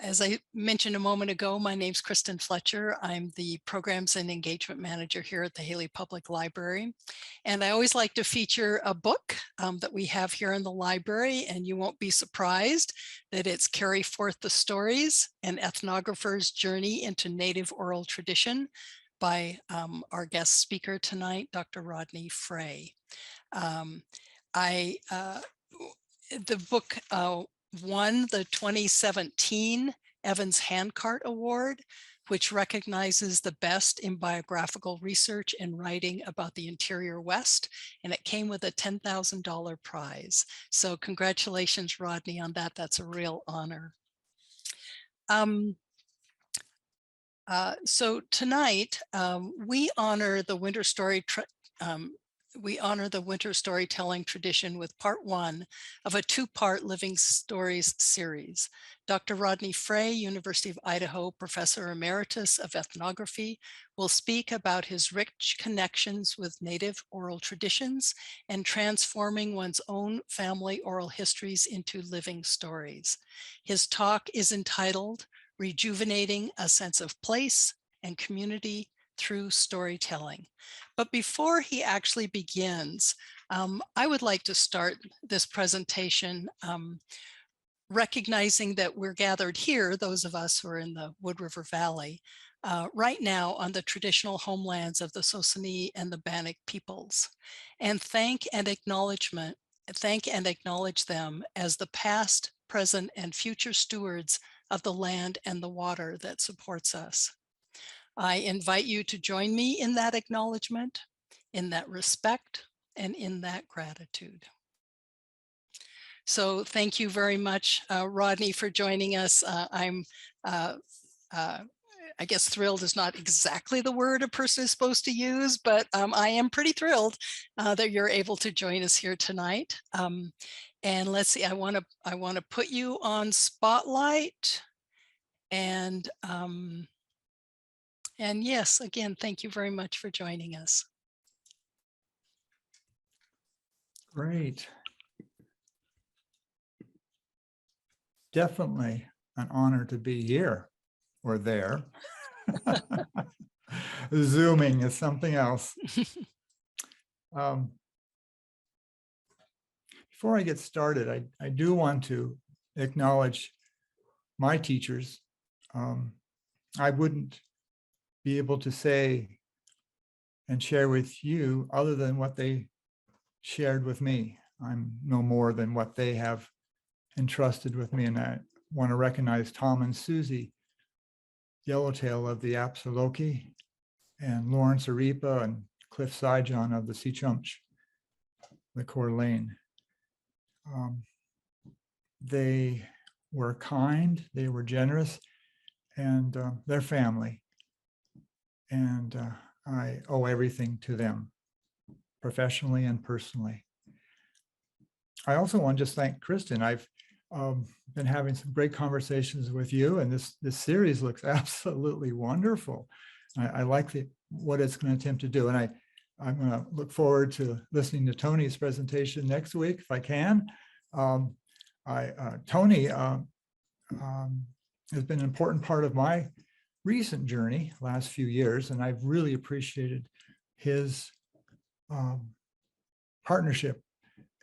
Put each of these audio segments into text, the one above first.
As I mentioned a moment ago, my name's Kristen Fletcher. I'm the Programs and Engagement Manager here at the Haley Public Library. And I always like to feature a book that we have here in the library, and you won't be surprised that it's Carry Forth the Stories, an ethnographer's journey into Native oral tradition by our guest speaker tonight, Dr. Rodney Frey. The book won the 2017 Evans Handcart Award, which recognizes the best in biographical research and writing about the interior West, and it came with a $10,000 prize. So congratulations, Rodney, on that. That's a real honor. So tonight, we honor the winter storytelling tradition with part one of a two-part Living Stories series. Dr. Rodney Frey, University of Idaho Professor Emeritus of Ethnography, will speak about his rich connections with Native oral traditions and transforming one's own family oral histories into living stories. His talk is entitled Rejuvenating a Sense of Place and Community Through Storytelling. But before he actually begins, I would like to start this presentation recognizing that we're gathered here, those of us who are in the Wood River Valley, right now on the traditional homelands of the Sosani and the Bannock peoples, and thank and acknowledge them as the past, present, and future stewards of the land and the water that supports us. I invite you to join me in that acknowledgement, in that respect, and in that gratitude. So thank you very much, Rodney, for joining us. I'm, I guess thrilled is not exactly the word a person is supposed to use, but I am pretty thrilled that you're able to join us here tonight. And let's see, I want to put you on spotlight, and yes, again, thank you very much for joining us. Great. Definitely an honor to be here or there. Zooming is something else. Before I get started, I do want to acknowledge my teachers. I wouldn't be able to say and share with you other than what they shared with me. I'm no more than what they have entrusted with me, and I want to recognize Tom and Susie Yellowtail of the Apsiloki, and Lawrence Arepa and Cliff Sijon of the Seachumch, the Coeur d'Alene. They were kind, they were generous, and they're family. And I owe everything to them, professionally and personally. I also want to just thank Kristen. I've been having some great conversations with you, and this series looks absolutely wonderful. I like what it's going to attempt to do, and I'm going to look forward to listening to Tony's presentation next week if I can. Tony has been an important part of my recent journey last few years, and I've really appreciated his partnership,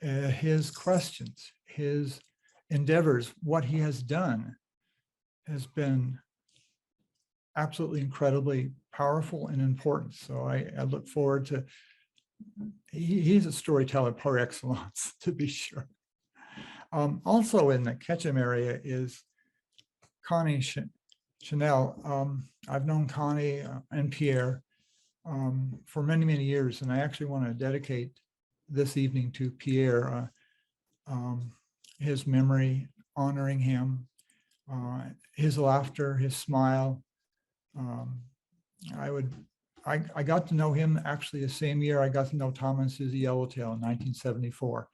his questions, his endeavors. What he has done has been absolutely incredibly powerful and important. So I look forward to, he's a storyteller par excellence, to be sure. Also in the Ketchum area is Connie Chanel. I've known Connie and Pierre for many, many years, and I actually want to dedicate this evening to Pierre, his memory, honoring him, his laughter, his smile. I got to know him actually the same year I got to know Tom and Susie Yellowtail in 1974.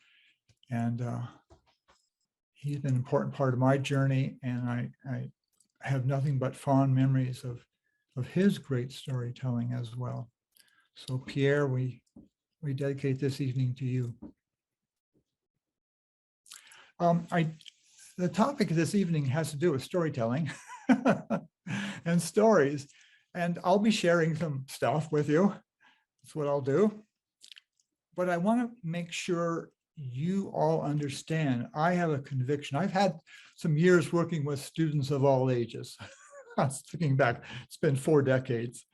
And he's been an important part of my journey, and I have nothing but fond memories of his great storytelling as well. So Pierre, we dedicate this evening to you. the topic of this evening has to do with storytelling and stories. And I'll be sharing some stuff with you. That's what I'll do. But I want to make sure you all understand. I have a conviction. I've had some years working with students of all ages. Thinking back, it's been 4 decades.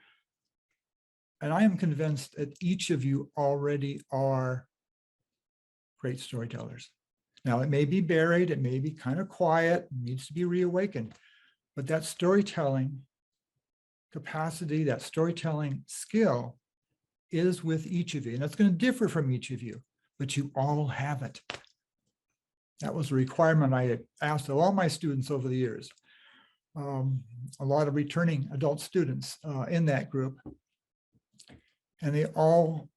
And I am convinced that each of you already are great storytellers. Now, it may be buried, it may be kind of quiet, needs to be reawakened, but that storytelling capacity, that storytelling skill is with each of you. And that's going to differ from each of you, but you all have it. That was a requirement I had asked of all my students over the years. A lot of returning adult students in that group. And they all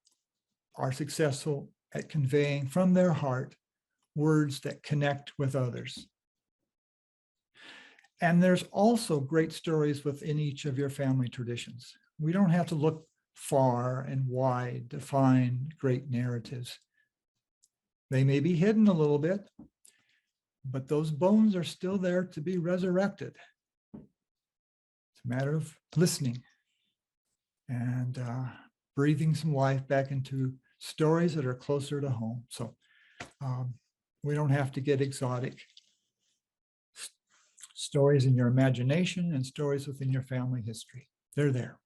are successful at conveying from their heart words that connect with others. And there's also great stories within each of your family traditions. We don't have to look far and wide to find great narratives. They may be hidden a little bit, but those bones are still there to be resurrected. It's a matter of listening and breathing some life back into stories that are closer to home. So we don't have to get exotic. Stories in your imagination and stories within your family history. They're there.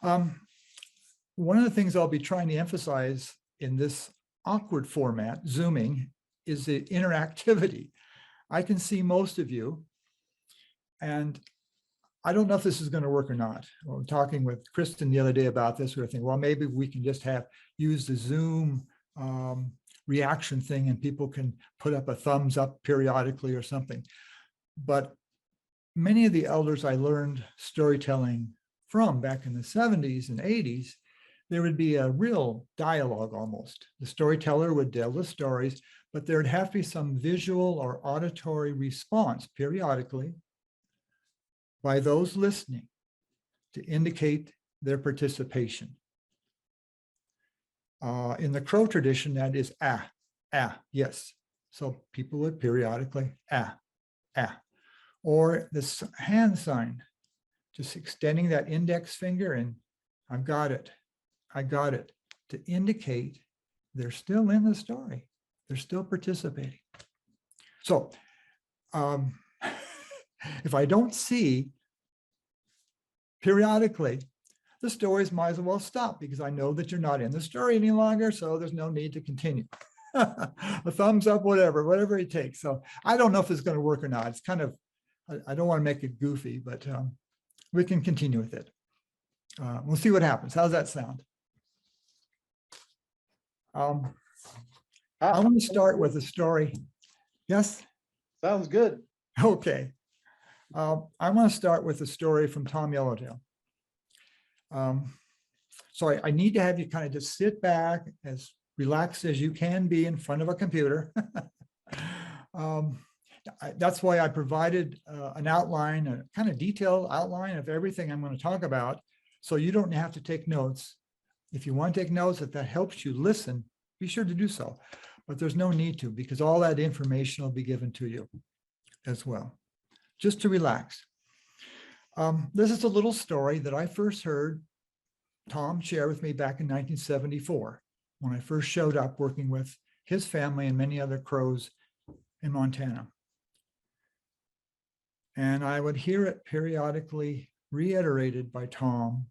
One of the things I'll be trying to emphasize in this awkward format, Zooming, is the interactivity. I can see most of you, and I don't know if this is going to work or not. We were talking with Kristen the other day about this. We were thinking, well, maybe we can just use the Zoom reaction thing and people can put up a thumbs up periodically or something. But many of the elders I learned storytelling from back in the 70s and 80s, there would be a real dialogue almost. The storyteller would tell the stories, but there'd have to be some visual or auditory response periodically by those listening to indicate their participation. In the Crow tradition, that is yes. So people would periodically or this hand sign, just extending that index finger and I got it, to indicate they're still in the story. They're still participating. So if I don't see periodically, the stories might as well stop because I know that you're not in the story any longer, so there's no need to continue. A thumbs up, whatever it takes. So I don't know if it's going to work or not. It's kind of, I don't want to make it goofy, but we can continue with it. We'll see what happens. How's that sound? I want to start with a story. Yes? Sounds good. Okay. I want to start with a story from Tom Yellowtail. So I need to have you kind of just sit back as relaxed as you can be in front of a computer. That's why I provided an outline, a kind of detailed outline of everything I'm going to talk about. So you don't have to take notes. If you want to take notes, if that helps you listen, be sure to do so. But there's no need to because all that information will be given to you as well, just to relax. This is a little story that I first heard Tom share with me back in 1974 when I first showed up working with his family and many other Crows in Montana. And I would hear it periodically reiterated by Tom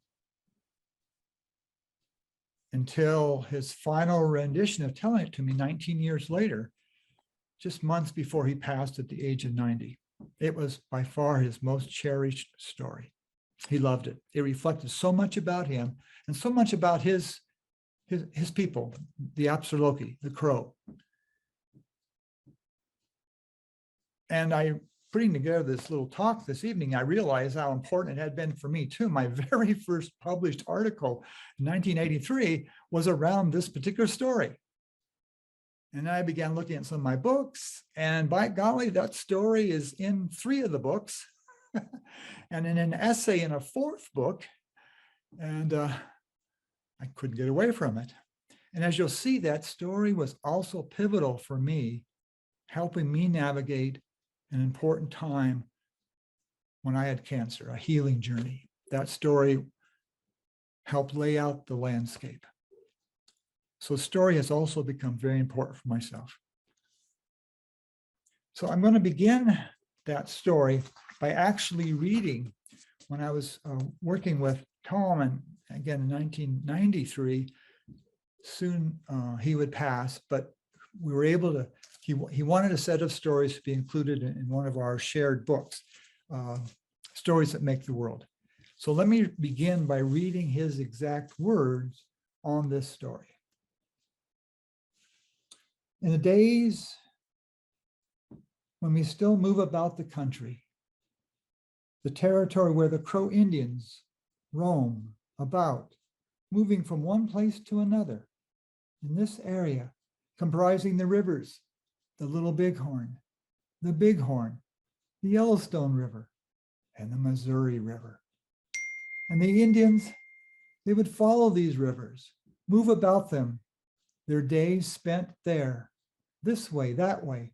until his final rendition of telling it to me 19 years later, just months before he passed at the age of 90. It was by far his most cherished story. He loved it. It reflected so much about him and so much about his people, the Absaloki, the Crow. And putting together this little talk this evening, I realized how important it had been for me too. My very first published article in 1983 was around this particular story. And I began looking at some of my books, and by golly, that story is in 3 of the books and in an essay in a 4th book. And I couldn't get away from it. And as you'll see, that story was also pivotal for me helping me navigate an important time when I had cancer, a healing journey. That story helped lay out the landscape. So story has also become very important for myself. So I'm going to begin that story by actually reading when I was working with Tom, and again in 1993, soon he would pass, but we were able to, he wanted a set of stories to be included in one of our shared books, Stories That Make the World. So let me begin by reading his exact words on this story. In the days when we still move about the country, the territory where the Crow Indians roam about, moving from one place to another, in this area, comprising the rivers, the Little Bighorn, the Yellowstone River, and the Missouri River. And the Indians, they would follow these rivers, move about them, their days spent there, this way, that way,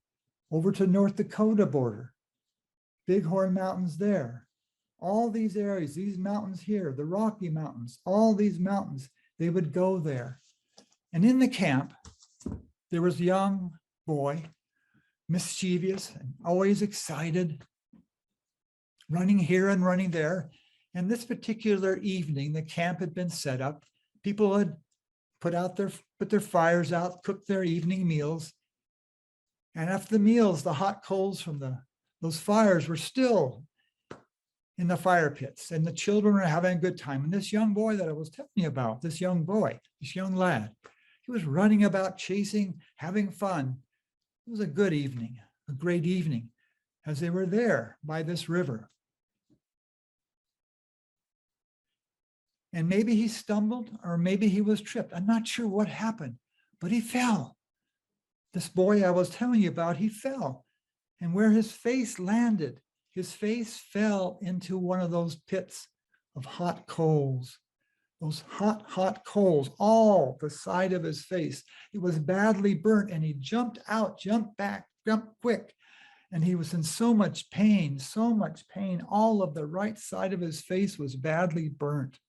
over to North Dakota border, Bighorn Mountains there, all these areas, these mountains here, the Rocky Mountains, all these mountains, they would go there. And in the camp, there was a young boy, mischievous and always excited, running here and running there. And this particular evening, the camp had been set up. People had put their fires out, cooked their evening meals. And after the meals, the hot coals from those fires were still in the fire pits, and the children were having a good time. And this young boy that I was telling you about, this young boy, this young lad, he was running about, chasing, having fun. It was a good evening, a great evening, as they were there by this river. And maybe he stumbled, or maybe he was tripped. I'm not sure what happened, but he fell. This boy I was telling you about, he fell. And where his face landed, his face fell into one of those pits of hot coals. Those hot coals, all the side of his face. It was badly burnt, and he jumped out, jumped back, jumped quick. And he was in so much pain, so much pain. All of the right side of his face was badly burnt.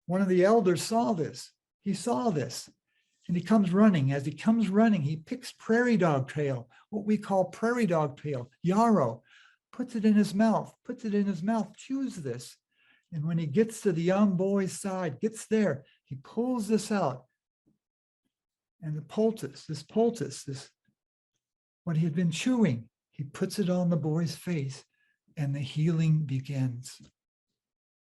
One of the elders saw this. He saw this, and he comes running. As he comes running, he picks prairie dog tail, what we call prairie dog tail, yarrow, puts it in his mouth, chews this. And when he gets to the young boy's side, gets there, he pulls this out. And the poultice, what he had been chewing, he puts it on the boy's face, and the healing begins.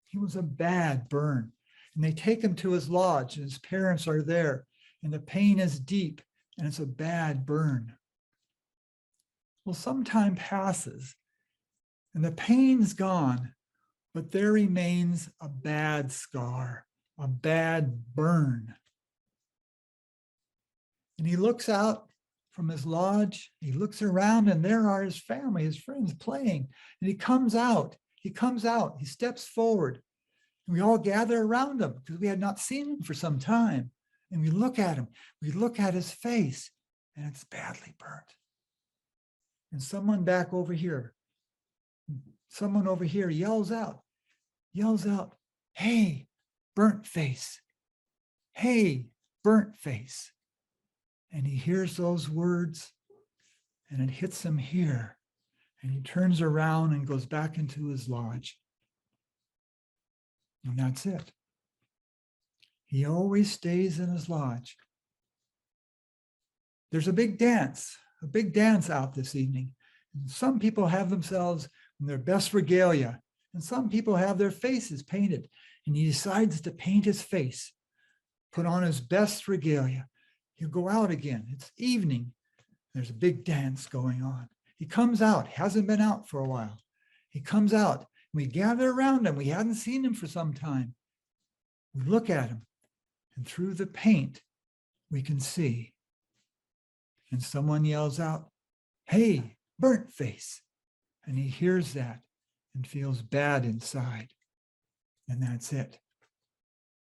He was a bad burn. And they take him to his lodge, and his parents are there, and the pain is deep, and it's a bad burn. Well, some time passes, and the pain's gone, but there remains a bad scar, a bad burn. And he looks out from his lodge, he looks around, and there are his family, his friends playing. And he comes out, he steps forward. And we all gather around him because we had not seen him for some time. And we look at him, we look at his face, and it's badly burnt. And someone over here yells out, "Hey, burnt face. Hey, burnt face." And he hears those words, and it hits him here. And he turns around and goes back into his lodge. And that's it. He always stays in his lodge. There's a big dance out this evening. And some people have themselves in their best regalia, and some people have their faces painted. And he decides to paint his face, put on his best regalia. He'll go out again. It's evening. There's a big dance going on. He comes out, hasn't been out for a while. He comes out. We gather around him. We hadn't seen him for some time. We look at him, and through the paint, we can see. And someone yells out, "Hey, burnt face." And he hears that and feels bad inside. And that's it.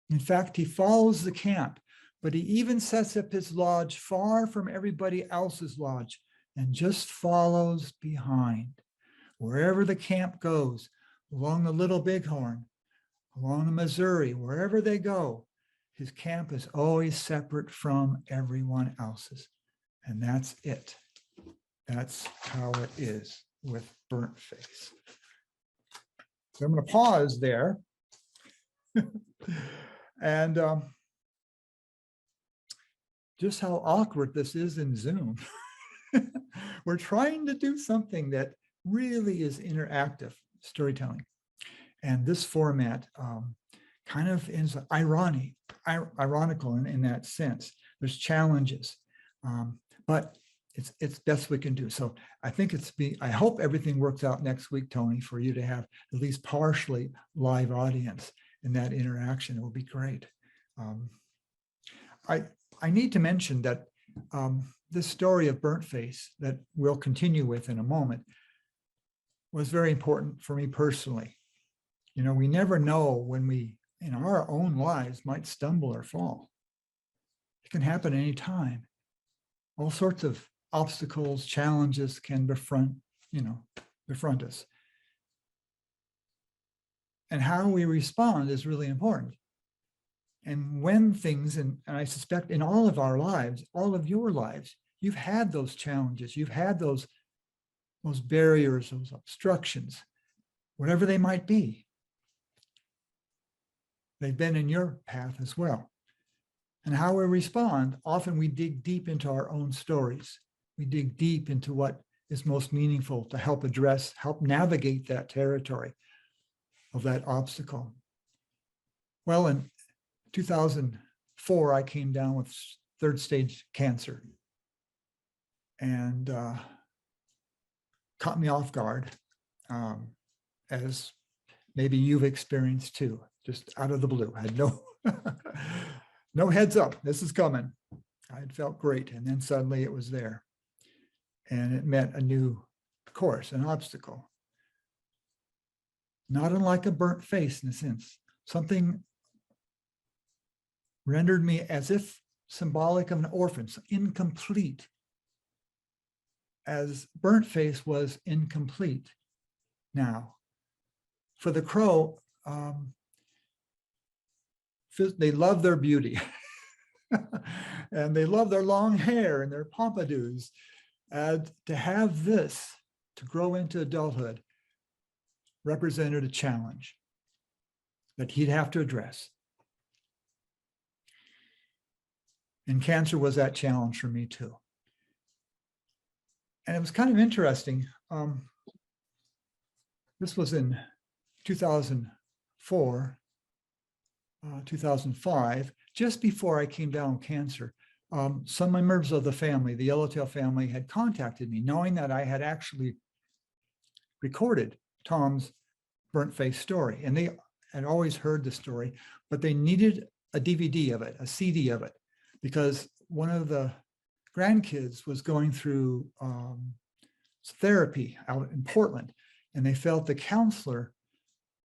In fact, he follows the camp but he even sets up his lodge far from everybody else's lodge and just follows behind. Wherever the camp goes, along the Little Bighorn, along the Missouri, wherever they go, his camp is always separate from everyone else's. And that's it. That's how it is with Burnt Face. So I'm going to pause there. And just how awkward this is in Zoom. We're trying to do something that really is interactive storytelling. And this format kind of is ironical in that sense. There's challenges, but it's best we can do. So I think I hope everything works out next week, Tony, for you to have at least partially live audience in that interaction. It will be great. I need to mention that this story of Burnt Face that we'll continue with in a moment was very important for me personally. You know, we never know when we, in our own lives, might stumble or fall. It can happen anytime. All sorts of obstacles, challenges can befriend us. And how we respond is really important. And when things, and I suspect in all of our lives, all of your lives, you've had those challenges, you've had those barriers, those obstructions, whatever they might be. They've been in your path as well. And how we respond, often we dig deep into our own stories. We dig deep into what is most meaningful to help navigate that territory of that obstacle. Well, in 2004, I came down with third stage cancer, and caught me off guard, as maybe you've experienced too, just out of the blue. I had no heads up, this is coming. I had felt great, and then suddenly it was there. And it meant a new course, an obstacle. Not unlike a burnt face in a sense. Something rendered me as if symbolic of an orphan, so incomplete, as Burnt Face was incomplete. Now, for the crow, they love their beauty, and they love their long hair and their pompadours. And to have this, to grow into adulthood, represented a challenge that he'd have to address. And cancer was that challenge for me too. And it was kind of interesting. This was in 2004, 2005, just before I came down with cancer. Some members of the family, the Yellowtail family, had contacted me, knowing that I had actually recorded Tom's Burnt Face story. And they had always heard the story, but they needed a DVD of it, a CD of it, because one of the grandkids was going through therapy out in Portland, and they felt the counselor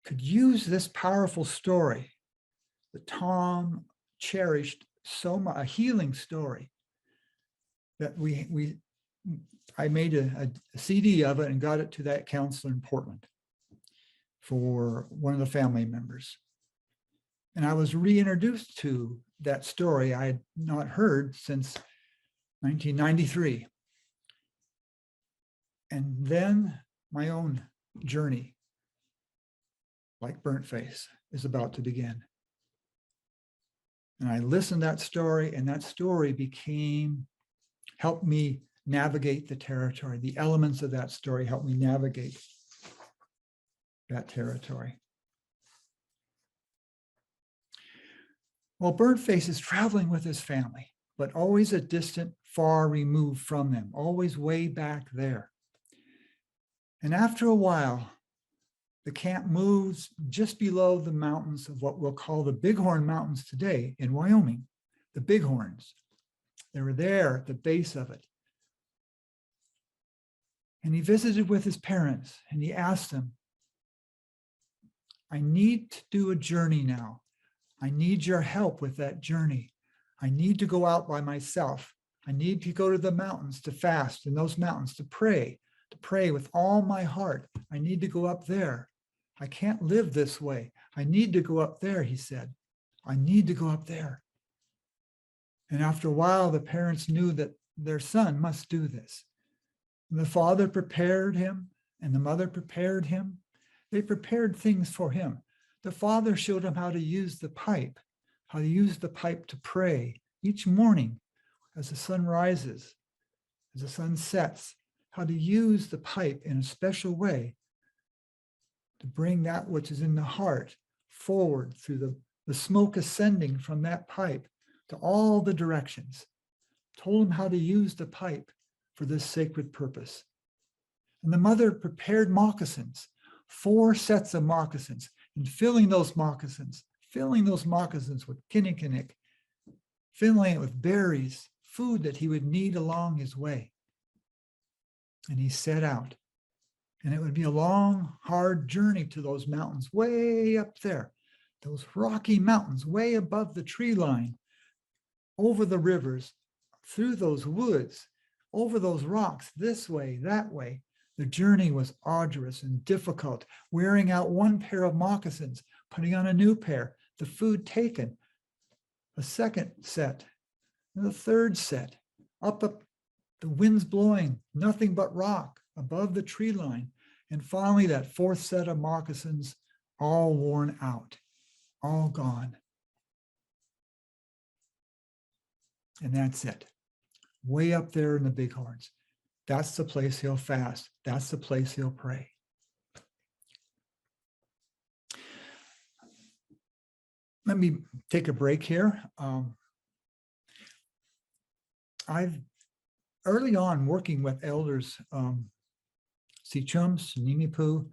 could use this powerful story that Tom cherished so much, a healing story, that I made a CD of it and got it to that counselor in Portland for one of the family members. And I was reintroduced to that story I had not heard since 1993. And then my own journey, like Burnt Face, is about to begin. And I listened to that story, and that story helped me navigate the territory. The elements of that story helped me navigate that territory. Well, Burnt Face is traveling with his family, but always a distant, far removed from them, always way back there. And after a while, the camp moves just below the mountains of what we'll call the Bighorn Mountains today in Wyoming, the Bighorns. They were there at the base of it. And he visited with his parents, and he asked them, I need to do a journey now. I need your help with that journey. I need to go out by myself. I need to go to the mountains to fast, in those mountains to pray with all my heart. I need to go up there. I can't live this way. I need to go up there, he said. I need to go up there. And after a while, the parents knew that their son must do this. And the father prepared him and the mother prepared him. They prepared things for him. The father showed him how to use the pipe to pray each morning as the sun rises, as the sun sets, how to use the pipe in a special way to bring that which is in the heart forward through the smoke ascending from that pipe to all the directions. Told him how to use the pipe for this sacred purpose. And the mother prepared moccasins, 4 sets of moccasins, and filling those moccasins with kinnikinnick, filling it with berries, food that he would need along his way. And he set out. And it would be a long, hard journey to those mountains way up there, those rocky mountains way above the tree line, over the rivers, through those woods, over those rocks, this way, that way. The journey was arduous and difficult, wearing out 1 pair of moccasins, putting on a new pair, the food taken, a second set, and the third set, up, the winds blowing, nothing but rock above the tree line. And finally, that 4th set of moccasins, all worn out, all gone. And that's it. Way up there in the Bighorns. That's the place he'll fast. That's the place he'll pray. Let me take a break here. I've early on working with elders, Sichums, Nimipu,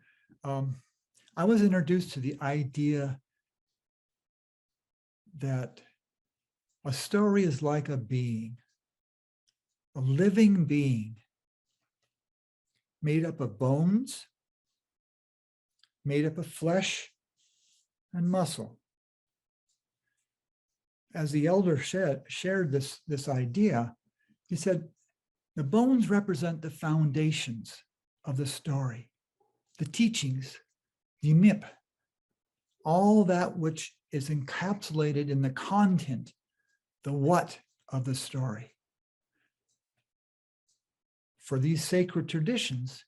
I was introduced to the idea that a story is like a being, a living being made up of bones, made up of flesh and muscle. As the elder shared this idea, he said, the bones represent the foundations of the story, the teachings, the mip, all that which is encapsulated in the content, the what of the story. For these sacred traditions,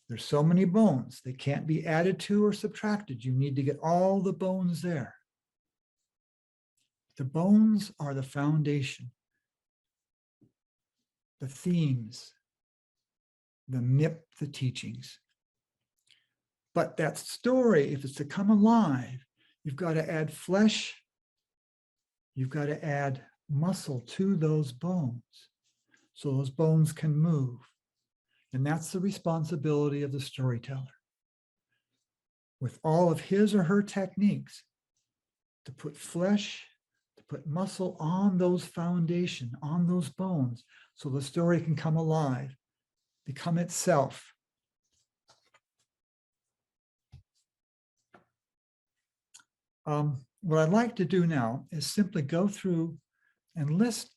there's so many bones. They can't be added to or subtracted. You need to get all the bones there. The bones are the foundation, the themes, the mip, the teachings. But that story, if it's to come alive, you've got to add flesh, you've got to add muscle to those bones so those bones can move. And that's the responsibility of the storyteller. With all of his or her techniques, to put flesh, to put muscle on those foundation, on those bones, so the story can come alive, become itself. What I'd like to do now is simply go through and list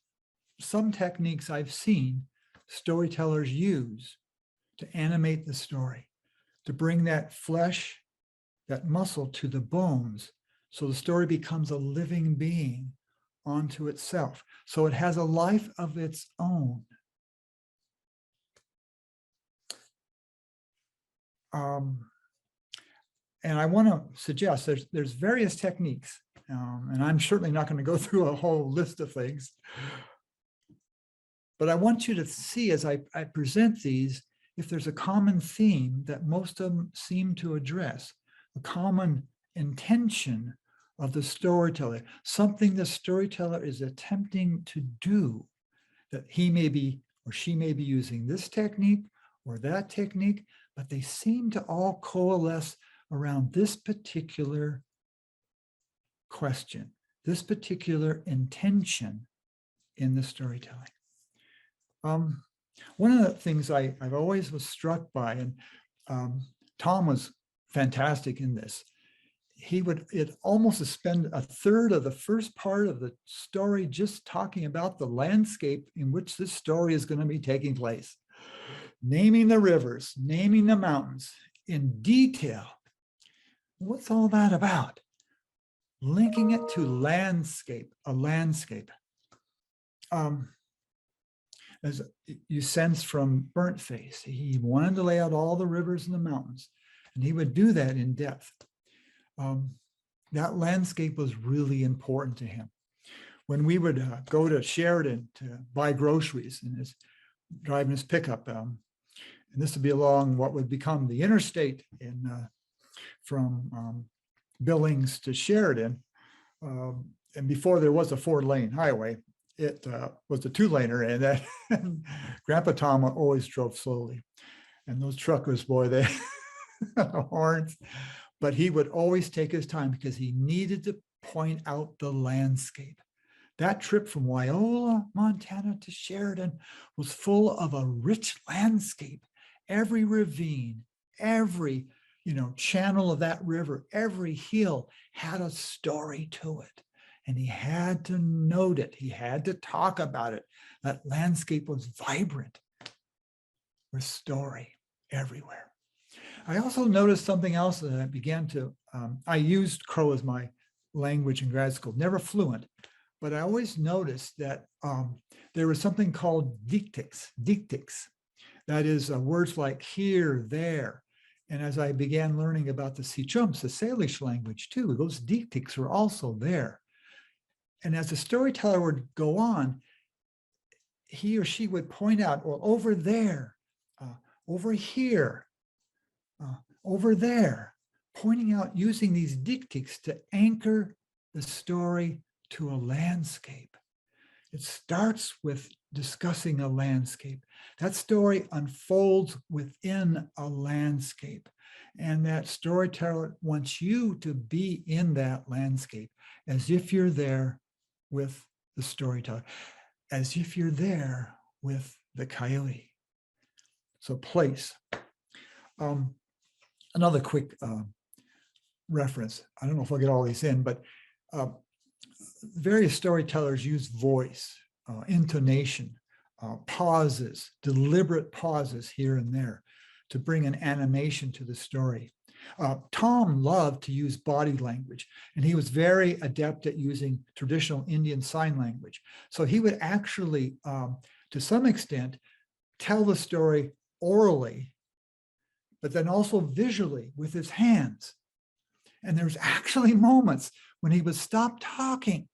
some techniques I've seen storytellers use to animate the story, to bring that flesh, that muscle to the bones, so the story becomes a living being onto itself, so it has a life of its own. And I want to suggest there's various techniques, and I'm certainly not going to go through a whole list of things, but I want you to see as I present these, if there's a common theme that most of them seem to address, a common intention of the storyteller, something the storyteller is attempting to do, that he may be or she may be using this technique or that technique, but they seem to all coalesce around this particular question, this particular intention in the storytelling. One of the things I've always was struck by, and Tom was fantastic in this, it almost spend a third of the first part of the story just talking about the landscape in which this story is going to be taking place, naming the rivers, naming the mountains in detail. What's all that about? Linking it to landscape, a landscape. As you sense from Burnt Face, he wanted to lay out all the rivers and the mountains, and he would do that in depth. That landscape was really important to him. When we would go to Sheridan to buy groceries and driving his pickup, and this would be along what would become the interstate from Billings to Sheridan. And before there was a 4-lane highway, it was a 2-laner, and Grandpa Tom always drove slowly. And those truckers, boy, they horns. But he would always take his time because he needed to point out the landscape. That trip from Wyola, Montana to Sheridan was full of a rich landscape. Every ravine, every channel of that river, every hill had a story to it. And he had to note it. He had to talk about it. That landscape was vibrant with story everywhere. I also noticed something else that I began to, I used Crow as my language in grad school, never fluent, but I always noticed that there was something called deictics. That is words like here, there. And as I began learning about the Sichums, the Salish language too, those deictics were also there. And as the storyteller would go on, he or she would point out, well, over there, over here, over there, pointing out, using these deictics to anchor the story to a landscape. It starts with discussing a landscape. That story unfolds within a landscape. And that storyteller wants you to be in that landscape as if you're there with the storyteller, as if you're there with the coyote. So place. Another quick reference. I don't know if I'll get all these in, but various storytellers use voice, intonation, pauses, deliberate pauses here and there to bring an animation to the story. Tom loved to use body language, and he was very adept at using traditional Indian sign language. So he would actually, to some extent, tell the story orally, but then also visually with his hands. And there's actually moments when he would stop talking,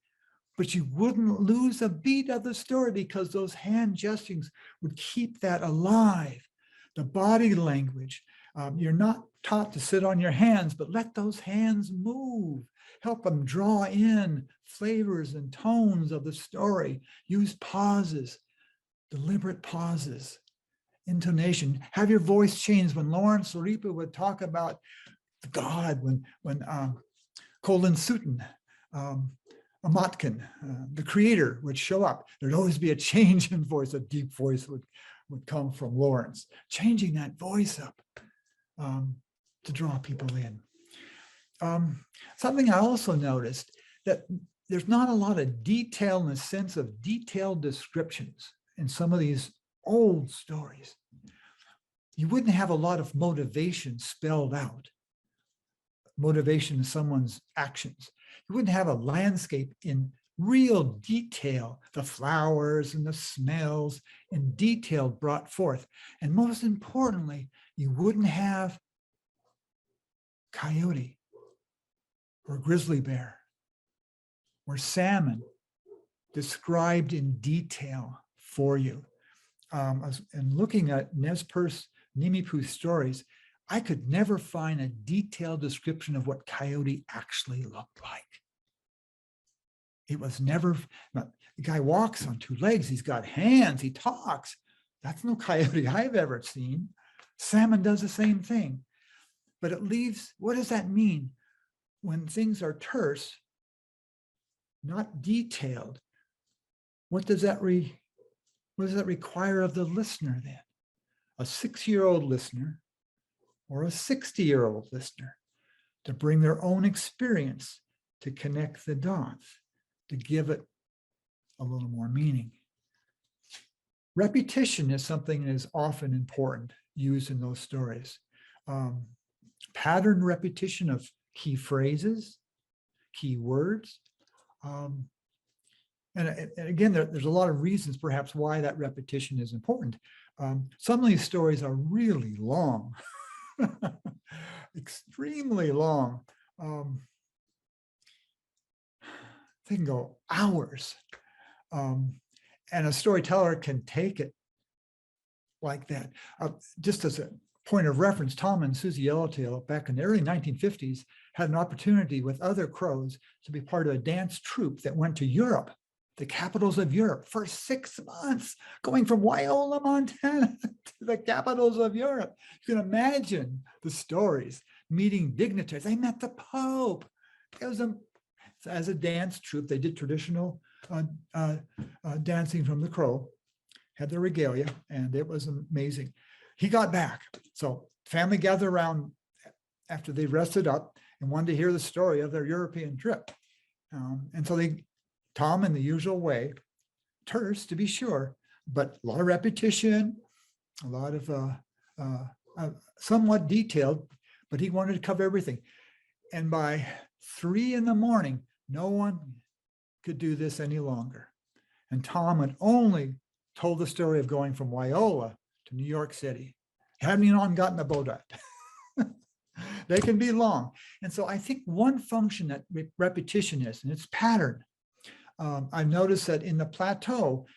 but you wouldn't lose a beat of the story because those hand gestures would keep that alive. The body language, you're not taught to sit on your hands, but let those hands move. Help them draw in flavors and tones of the story. Use pauses, deliberate pauses. Intonation, have your voice change. When Lawrence Laripa would talk about God, when Colin Sutton, Amatkin, the creator, would show up, there'd always be a change in voice. A deep voice would come from Lawrence, changing that voice up to draw people in. Something I also noticed, that there's not a lot of detail in the sense of detailed descriptions in some of these old stories. You wouldn't have a lot of motivation spelled out, motivation in someone's actions. You wouldn't have a landscape in real detail, the flowers and the smells in detail brought forth. And most importantly, you wouldn't have coyote or grizzly bear or salmon described in detail for you. And looking at Nez Perce Nimipu stories, I could never find a detailed description of what coyote actually looked like. It was never, the guy walks on 2 legs, he's got hands, he talks. That's no coyote I've ever seen. Salmon does the same thing. But it leaves, what does that mean? When things are terse, not detailed, what does that require of the listener then? A 6-year-old listener or a 60-year-old listener? to bring their own experience, to connect the dots, to give it a little more meaning. Repetition is something that is often important, used in those stories. Pattern repetition of key phrases, key words. And again, there's a lot of reasons perhaps why that repetition is important. Some of these stories are really long, extremely long. They can go hours. And a storyteller can take it like that. Just as a point of reference, Tom and Susie Yellowtail back in the early 1950s had an opportunity with other Crows to be part of a dance troupe that went to Europe, the capitals of Europe, for 6 months, going from Wyola, Montana to the capitals of Europe. You can imagine the stories, meeting dignitaries. They met the Pope. It was as a dance troupe. They did traditional dancing from the Crow, had their regalia, and it was amazing. He got back. So family gathered around after they rested up and wanted to hear the story of their European trip. And so Tom, in the usual way, terse to be sure, but a lot of repetition, a lot of somewhat detailed, but he wanted to cover everything. And by 3 a.m, no one could do this any longer. And Tom had only told the story of going from Wyola to New York City. Hadn't even gotten the boat out. They can be long. And so I think one function that repetition is, and it's pattern. I've noticed that in the plateau,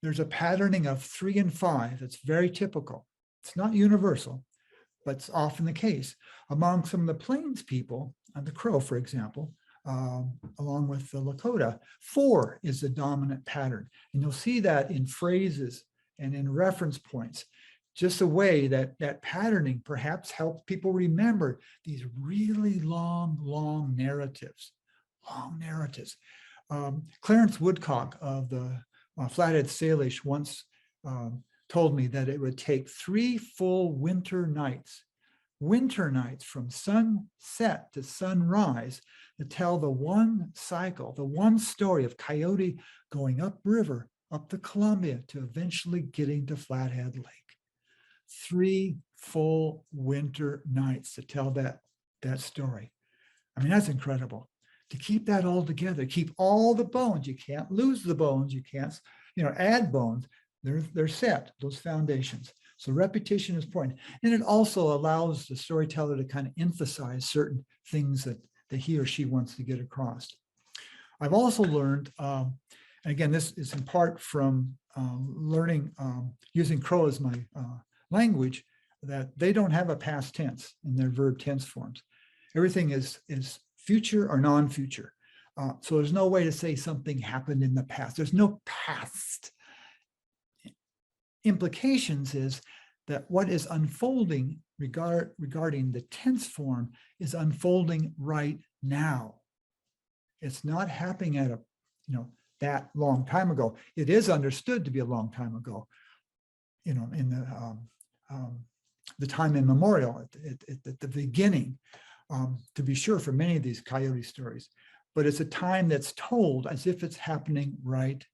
there's a patterning of 3 and 5. It's very typical. It's not universal, but it's often the case. Among some of the Plains people, the Crow, for example, along with the Lakota, 4 is the dominant pattern. And you'll see that in phrases and in reference points, just a way that patterning perhaps helps people remember these really long narratives, Clarence Woodcock of the Flathead Salish once told me that it would take 3 full winter nights from sunset to sunrise to tell the one cycle, the one story of Coyote going upriver, up the Columbia, to eventually getting to Flathead Lake. 3 full winter nights to tell that story. I mean, that's incredible. To keep that all together, keep all the bones. You can't lose the bones. You can't, add bones. They're set, those foundations. So repetition is important. And it also allows the storyteller to kind of emphasize certain things that he or she wants to get across. I've also learned, and again, this is in part from learning, using Crow as my language, that they don't have a past tense in their verb tense forms. Everything is future or non-future. So there's no way to say something happened in the past. There's no past. Implications is that what is unfolding regarding the tense form is unfolding right now. It's not happening at that long time ago. It is understood to be a long time ago, in the time immemorial, at the beginning, to be sure, for many of these Coyote stories. But it's a time that's told as if it's happening right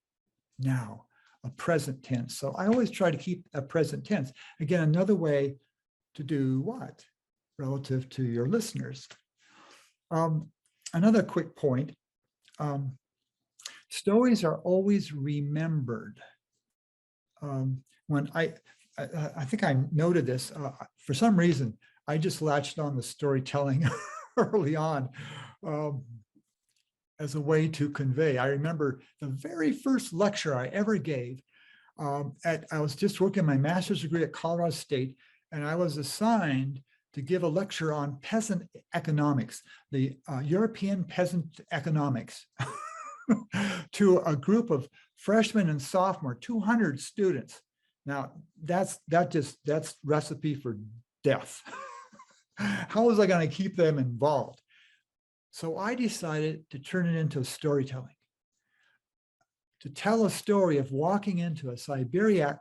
now, a present tense. So I always try to keep a present tense. Again, another way to do what? Relative to your listeners. Another quick point. Stories are always remembered. When I think I noted this, for some reason, I just latched on the storytelling early on as a way to convey. I remember the very first lecture I ever gave. I was just working my master's degree at Colorado State, and I was assigned to give a lecture on peasant economics, the European peasant economics, to a group of freshmen and sophomore, 200 students. Now, that's recipe for death. How was I going to keep them involved? So I decided to turn it into storytelling, to tell a story of walking into a Siberiac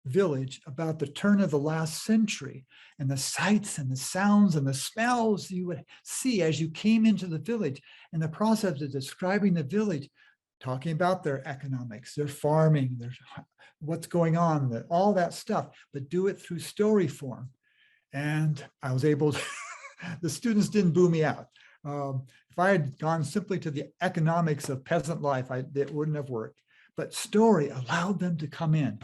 village about the turn of the last century, and the sights and the sounds and the smells you would see as you came into the village, and the process of describing the village, talking about their economics, their farming, their what's going on, all that stuff, but do it through story form. And I was able to, the students didn't boo me out. If I had gone simply to the economics of peasant life, it wouldn't have worked. But story allowed them to come in.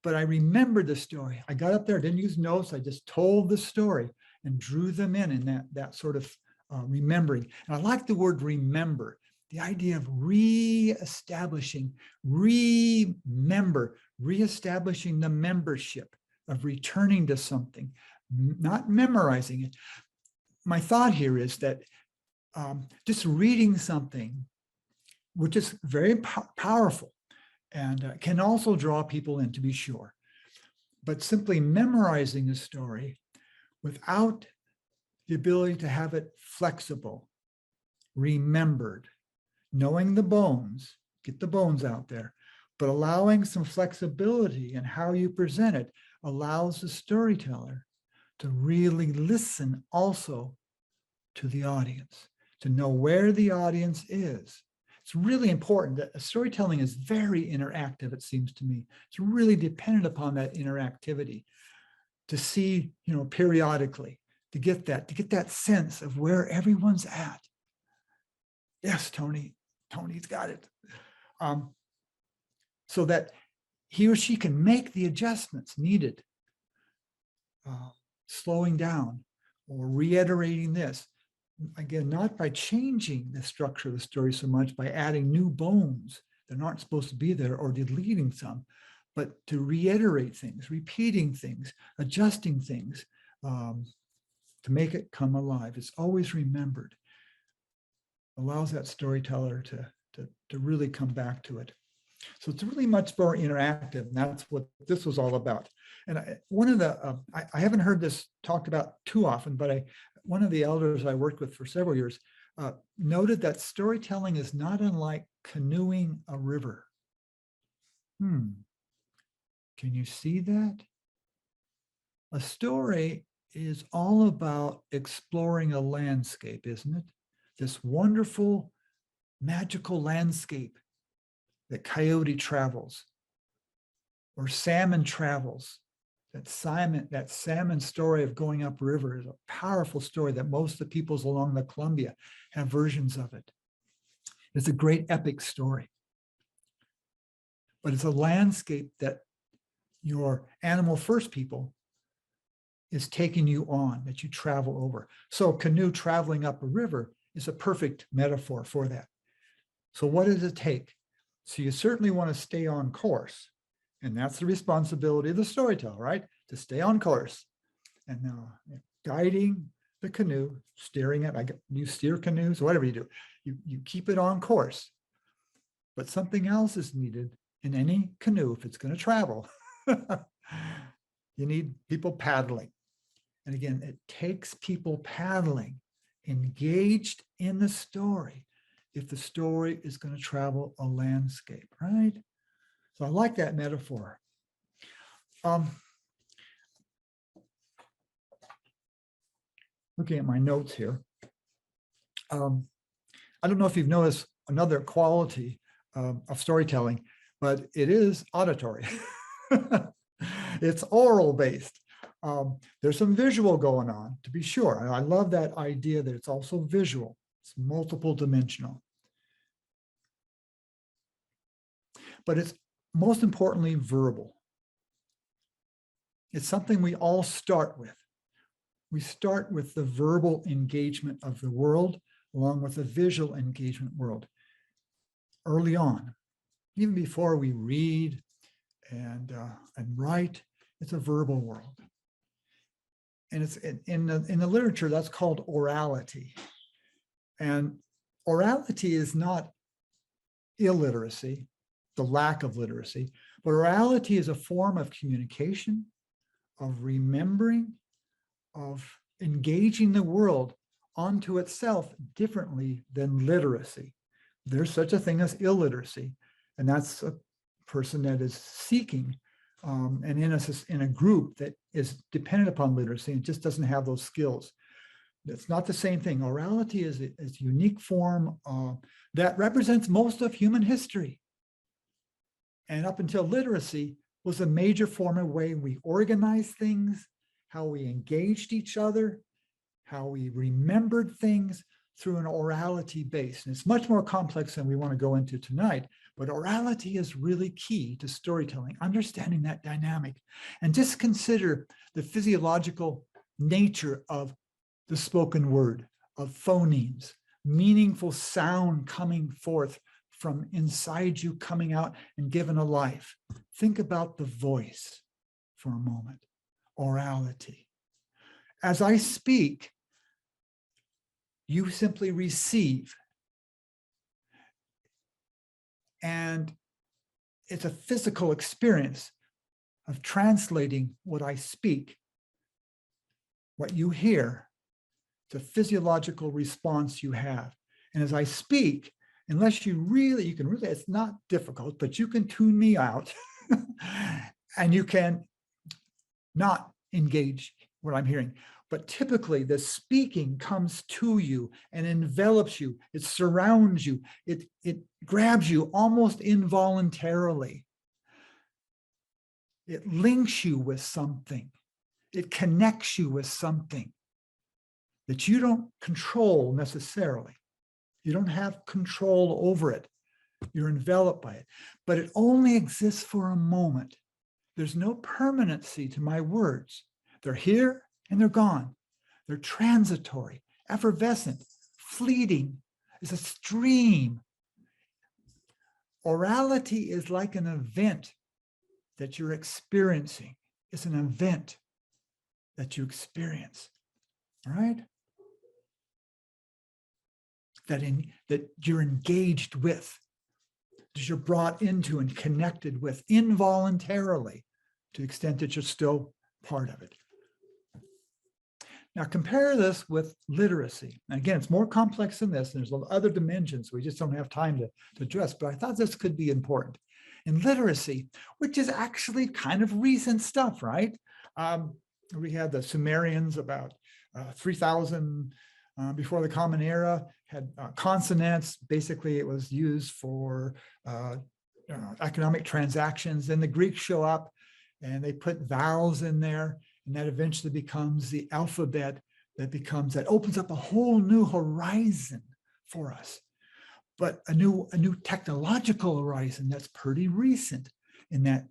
But I remembered the story. I got up there, didn't use notes. I just told the story and drew them in that sort of remembering. And I like the word remember, the idea of reestablishing, reestablishing the membership, of returning to something, not memorizing it. My thought here is that just reading something, which is very powerful and can also draw people in, to be sure, but simply memorizing a story without the ability to have it flexible, remembered, knowing the bones, get the bones out there, but allowing some flexibility in how you present it allows the storyteller to really listen also to the audience, to know where the audience is. It's really important that storytelling is very interactive, it seems to me. It's really dependent upon that interactivity to see, periodically, to get that sense of where everyone's at. Yes, Tony's got it. So that he or she can make the adjustments needed, slowing down or reiterating this. Again, not by changing the structure of the story so much, by adding new bones that aren't supposed to be there or deleting some, but to reiterate things, repeating things, adjusting things to make it come alive. It's always remembered. Allows that storyteller to really come back to it. So it's really much more interactive, and that's what this was all about. And one of the, I haven't heard this talked about too often, but one of the elders I worked with for several years noted that storytelling is not unlike canoeing a river. Can you see that? A story is all about exploring a landscape, isn't it? This wonderful, magical landscape that coyote travels, or salmon travels. That salmon story of going upriver is a powerful story that most of the peoples along the Columbia have versions of it. It's a great epic story. But it's a landscape that your animal first people is taking you on, that you travel over. So a canoe traveling up a river is a perfect metaphor for that. So what does it take? So you certainly want to stay on course. And that's the responsibility of the storyteller, right? To stay on course. And now guiding the canoe, steering it, you steer canoes, whatever you do, you keep it on course. But something else is needed in any canoe if it's going to travel. You need people paddling. And again, it takes people paddling, engaged in the story, if the story is going to travel a landscape, right? So I like that metaphor. Looking at my notes here. I don't know if you've noticed another quality of storytelling, but it is auditory. It's oral based. There's some visual going on, to be sure. And I love that idea that it's also visual. It's multiple dimensional. But it's most importantly verbal. It's something we all start with. We start with the verbal engagement of the world along with the visual engagement world early on, even before we read and write. It's a verbal world. And it's in the literature that's called orality. And orality is not illiteracy, the lack of literacy, but orality is a form of communication, of remembering, of engaging the world onto itself differently than literacy. There's such a thing as illiteracy, and that's a person that is seeking and in a group that is dependent upon literacy and just doesn't have those skills. It's not the same thing. Orality is a unique form that represents most of human history. And up until literacy was a major form of way we organized things, how we engaged each other, how we remembered things through an orality base. And it's much more complex than we want to go into tonight, but orality is really key to storytelling, understanding that dynamic. And just consider the physiological nature of the spoken word, of phonemes, meaningful sound coming forth from inside you, coming out and given a life. Think about the voice for a moment, orality. As I speak, you simply receive. And it's a physical experience of translating what I speak, what you hear. It's a physiological response you have. And as I speak, unless you can really, it's not difficult, but you can tune me out and you can not engage what I'm hearing. But typically the speaking comes to you and envelops you. It surrounds you. It grabs you almost involuntarily. It links you with something. It connects you with something that you don't control necessarily. You don't have control over it. You're enveloped by it, but it only exists for a moment. There's no permanency to my words. They're here and they're gone. They're transitory, effervescent, fleeting. It's a stream. Orality is like an event that you're experiencing. It's an event that you experience, all right? That you're engaged with, that you're brought into and connected with involuntarily to the extent that you're still part of it. Now compare this with literacy. And again, it's more complex than this, and there's other dimensions we just don't have time to address, but I thought this could be important. In literacy, which is actually kind of recent stuff, right? We had the Sumerians about 3,000 before the Common Era, had consonants. Basically, it was used for economic transactions. Then the Greeks show up and they put vowels in there, and that eventually becomes the alphabet that opens up a whole new horizon for us. But a new technological horizon that's pretty recent in that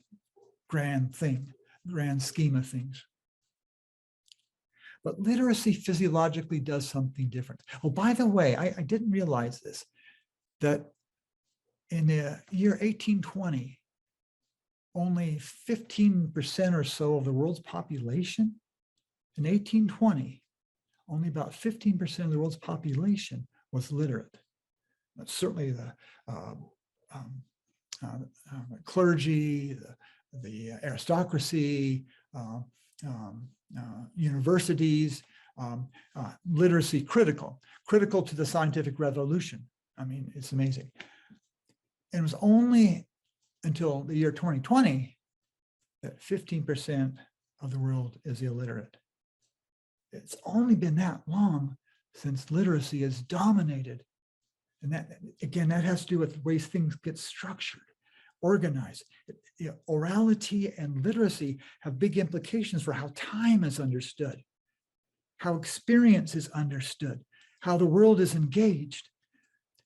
grand scheme of things. But literacy physiologically does something different. Oh, by the way, I didn't realize this, that in the year 1820, only 15% or so of the world's population, in 1820, only about 15% of the world's population was literate. That's certainly the clergy, the aristocracy, universities, literacy critical to the scientific revolution. I mean, it's amazing. And it was only until the year 2020 that 15% of the world is illiterate. It's only been that long since literacy has dominated. And that, again, that has to do with ways things get structured, organized. Orality and literacy have big implications for how time is understood, how experience is understood, how the world is engaged.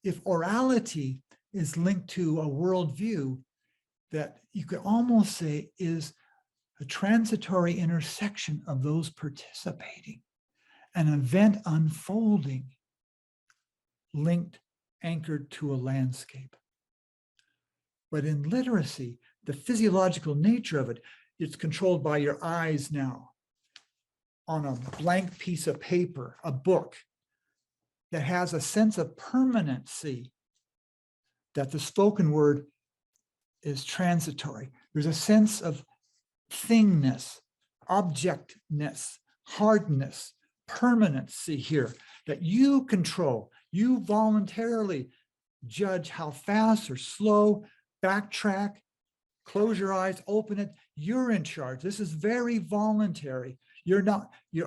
If orality is linked to a worldview that you could almost say is a transitory intersection of those participating, an event unfolding, linked, anchored to a landscape. But in literacy, the physiological nature of it, it's controlled by your eyes now on a blank piece of paper, a book that has a sense of permanency, that the spoken word is transitory. There's a sense of thingness, objectness, hardness, permanency here that you control. You voluntarily judge how fast or slow, backtrack, close your eyes, open it. You're in charge. This is very voluntary. You're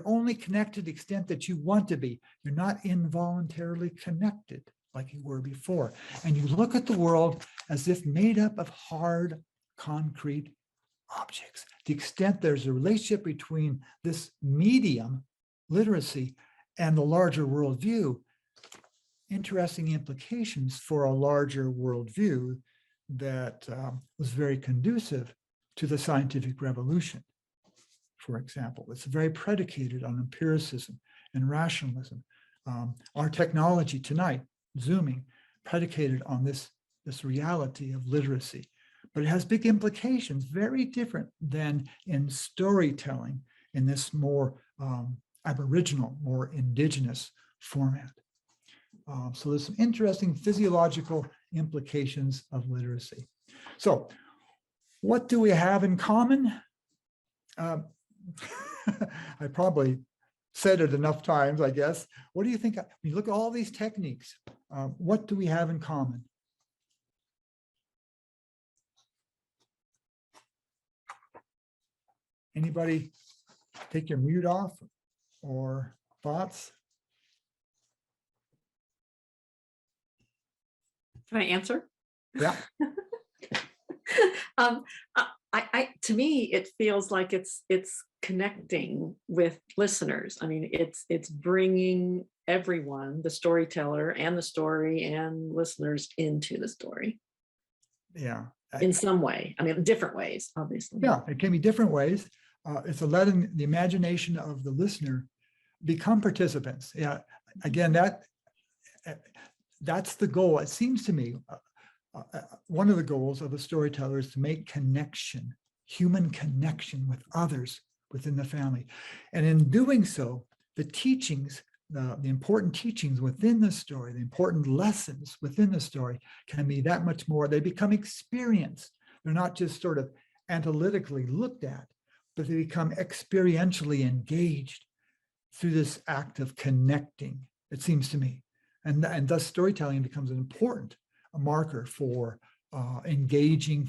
only connected to the extent that you want to be. You're not involuntarily connected like you were before. And you look at the world as if made up of hard, concrete objects. The extent there's a relationship between this medium, literacy, and the larger worldview, interesting implications for a larger worldview that was very conducive to the scientific revolution. For example, it's very predicated on empiricism and rationalism. Our technology tonight, Zooming, predicated on this reality of literacy, but it has big implications, very different than in storytelling in this more aboriginal, more indigenous format. So there's some interesting physiological implications of literacy. So what do we have in common? I probably said it enough times, I guess. What do you think? When you look at all these techniques, what do we have in common? Anybody take your mute off or thoughts? Can I answer? Yeah. To me, it feels like it's connecting with listeners. I mean, it's bringing everyone, the storyteller and the story and listeners, into the story. Yeah. In some way. I mean, different ways, obviously. Yeah, it can be different ways. It's letting the imagination of the listener become participants. Yeah. Again, that's the goal. It seems to me one of the goals of a storyteller is to make connection, human connection with others within the family. And in doing so, the teachings, the important teachings within the story, the important lessons within the story can be that much more. They become experienced. They're not just sort of analytically looked at, but they become experientially engaged through this act of connecting, it seems to me. And thus storytelling becomes an important marker for engaging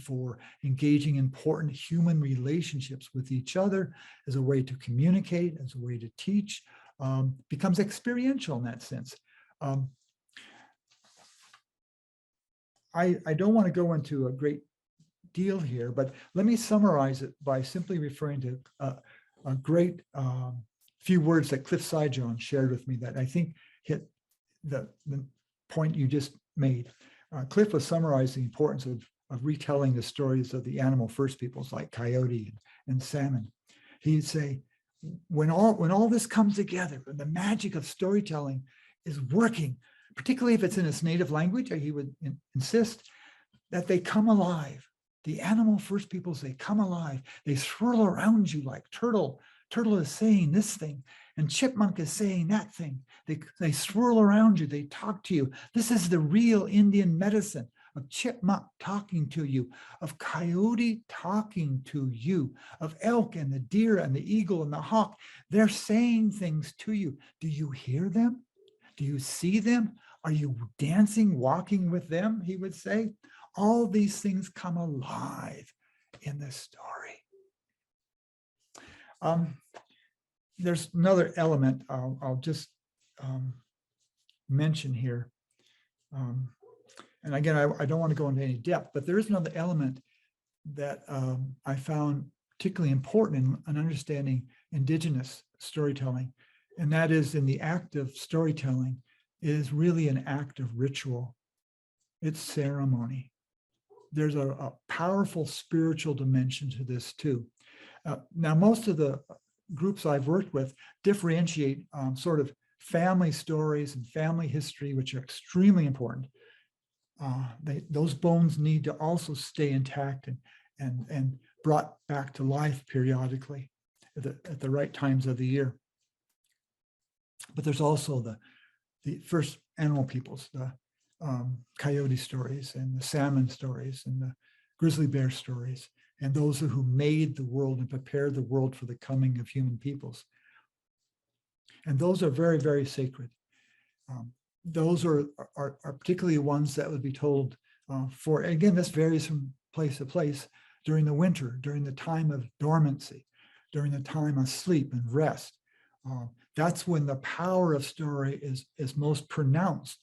important human relationships with each other as a way to communicate, as a way to teach, becomes experiential in that sense. I don't want to go into a great deal here, but let me summarize it by simply referring to a great few words that Cliff Sijones shared with me that I think hit the point you just made. Cliff was summarizing the importance of retelling the stories of the animal first peoples like coyote and salmon. He'd say, when all this comes together, the magic of storytelling is working, particularly if it's in its native language, he would insist that they come alive. The animal first peoples, they come alive. They swirl around you like turtle. Turtle is saying this thing, and chipmunk is saying that thing. They swirl around you. They talk to you. This is the real Indian medicine of chipmunk talking to you, of coyote talking to you, of elk and the deer and the eagle and the hawk. They're saying things to you. Do you hear them? Do you see them? Are you dancing, walking with them? He would say. All these things come alive in this story. There's another element I'll just mention here. And again, I don't want to go into any depth, but there is another element that I found particularly important in understanding indigenous storytelling, and that is in the act of storytelling is really an act of ritual. It's ceremony. There's a powerful spiritual dimension to this too. Now, most of the groups I've worked with differentiate sort of family stories and family history, which are extremely important. Those bones need to also stay intact and brought back to life periodically at the right times of the year. But there's also the first animal peoples, the coyote stories and the salmon stories and the grizzly bear stories, and those who made the world and prepared the world for the coming of human peoples. And those are very, very sacred. Those are particularly ones that would be told for, again, this varies from place to place, during the winter, during the time of dormancy, during the time of sleep and rest. That's when the power of story is most pronounced.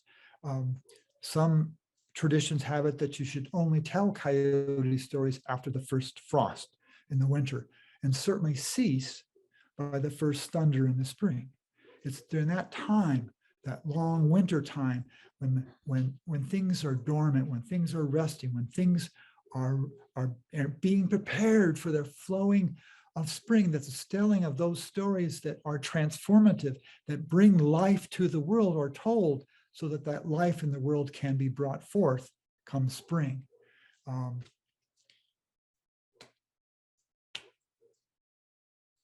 Some traditions have it that you should only tell coyote stories after the first frost in the winter, and certainly cease by the first thunder in the spring. It's during that time, that long winter time, when things are dormant, when things are resting, when things are being prepared for the flowing of spring, that's the telling of those stories that are transformative, that bring life to the world, are told so that that life in the world can be brought forth come spring.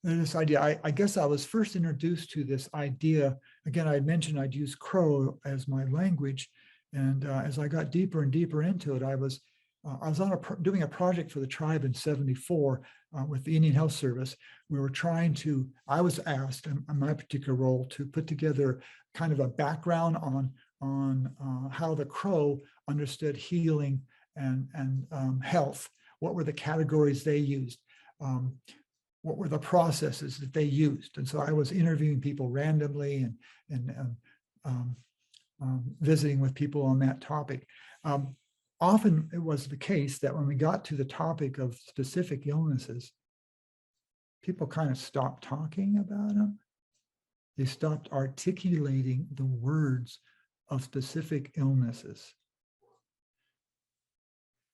This idea, I guess I was first introduced to this idea. Again, I mentioned I'd use Crow as my language. And as I got deeper and deeper into it, I was doing a project for the tribe in '74 with the Indian Health Service. We were trying to, I was asked in my particular role to put together kind of a background on how the Crow understood healing and health. What were the categories they used? What were the processes that they used? And so I was interviewing people randomly and visiting with people on that topic. Often it was the case that when we got to the topic of specific illnesses, people kind of stopped talking about them. They stopped articulating the words of specific illnesses.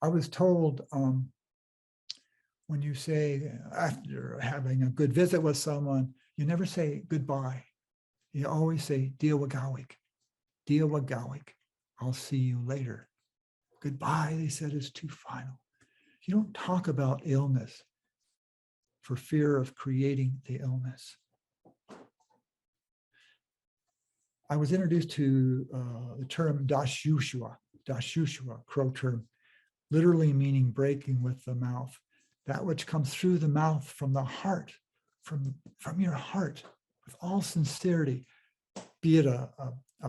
I was told when you say, after having a good visit with someone, you never say goodbye. You always say, Diawagawik, Diawagawik, I'll see you later. Goodbye, they said, is too final. You don't talk about illness for fear of creating the illness. I was introduced to the term Dashushua, Crow term, literally meaning breaking with the mouth. That which comes through the mouth from the heart, from your heart, with all sincerity, be it a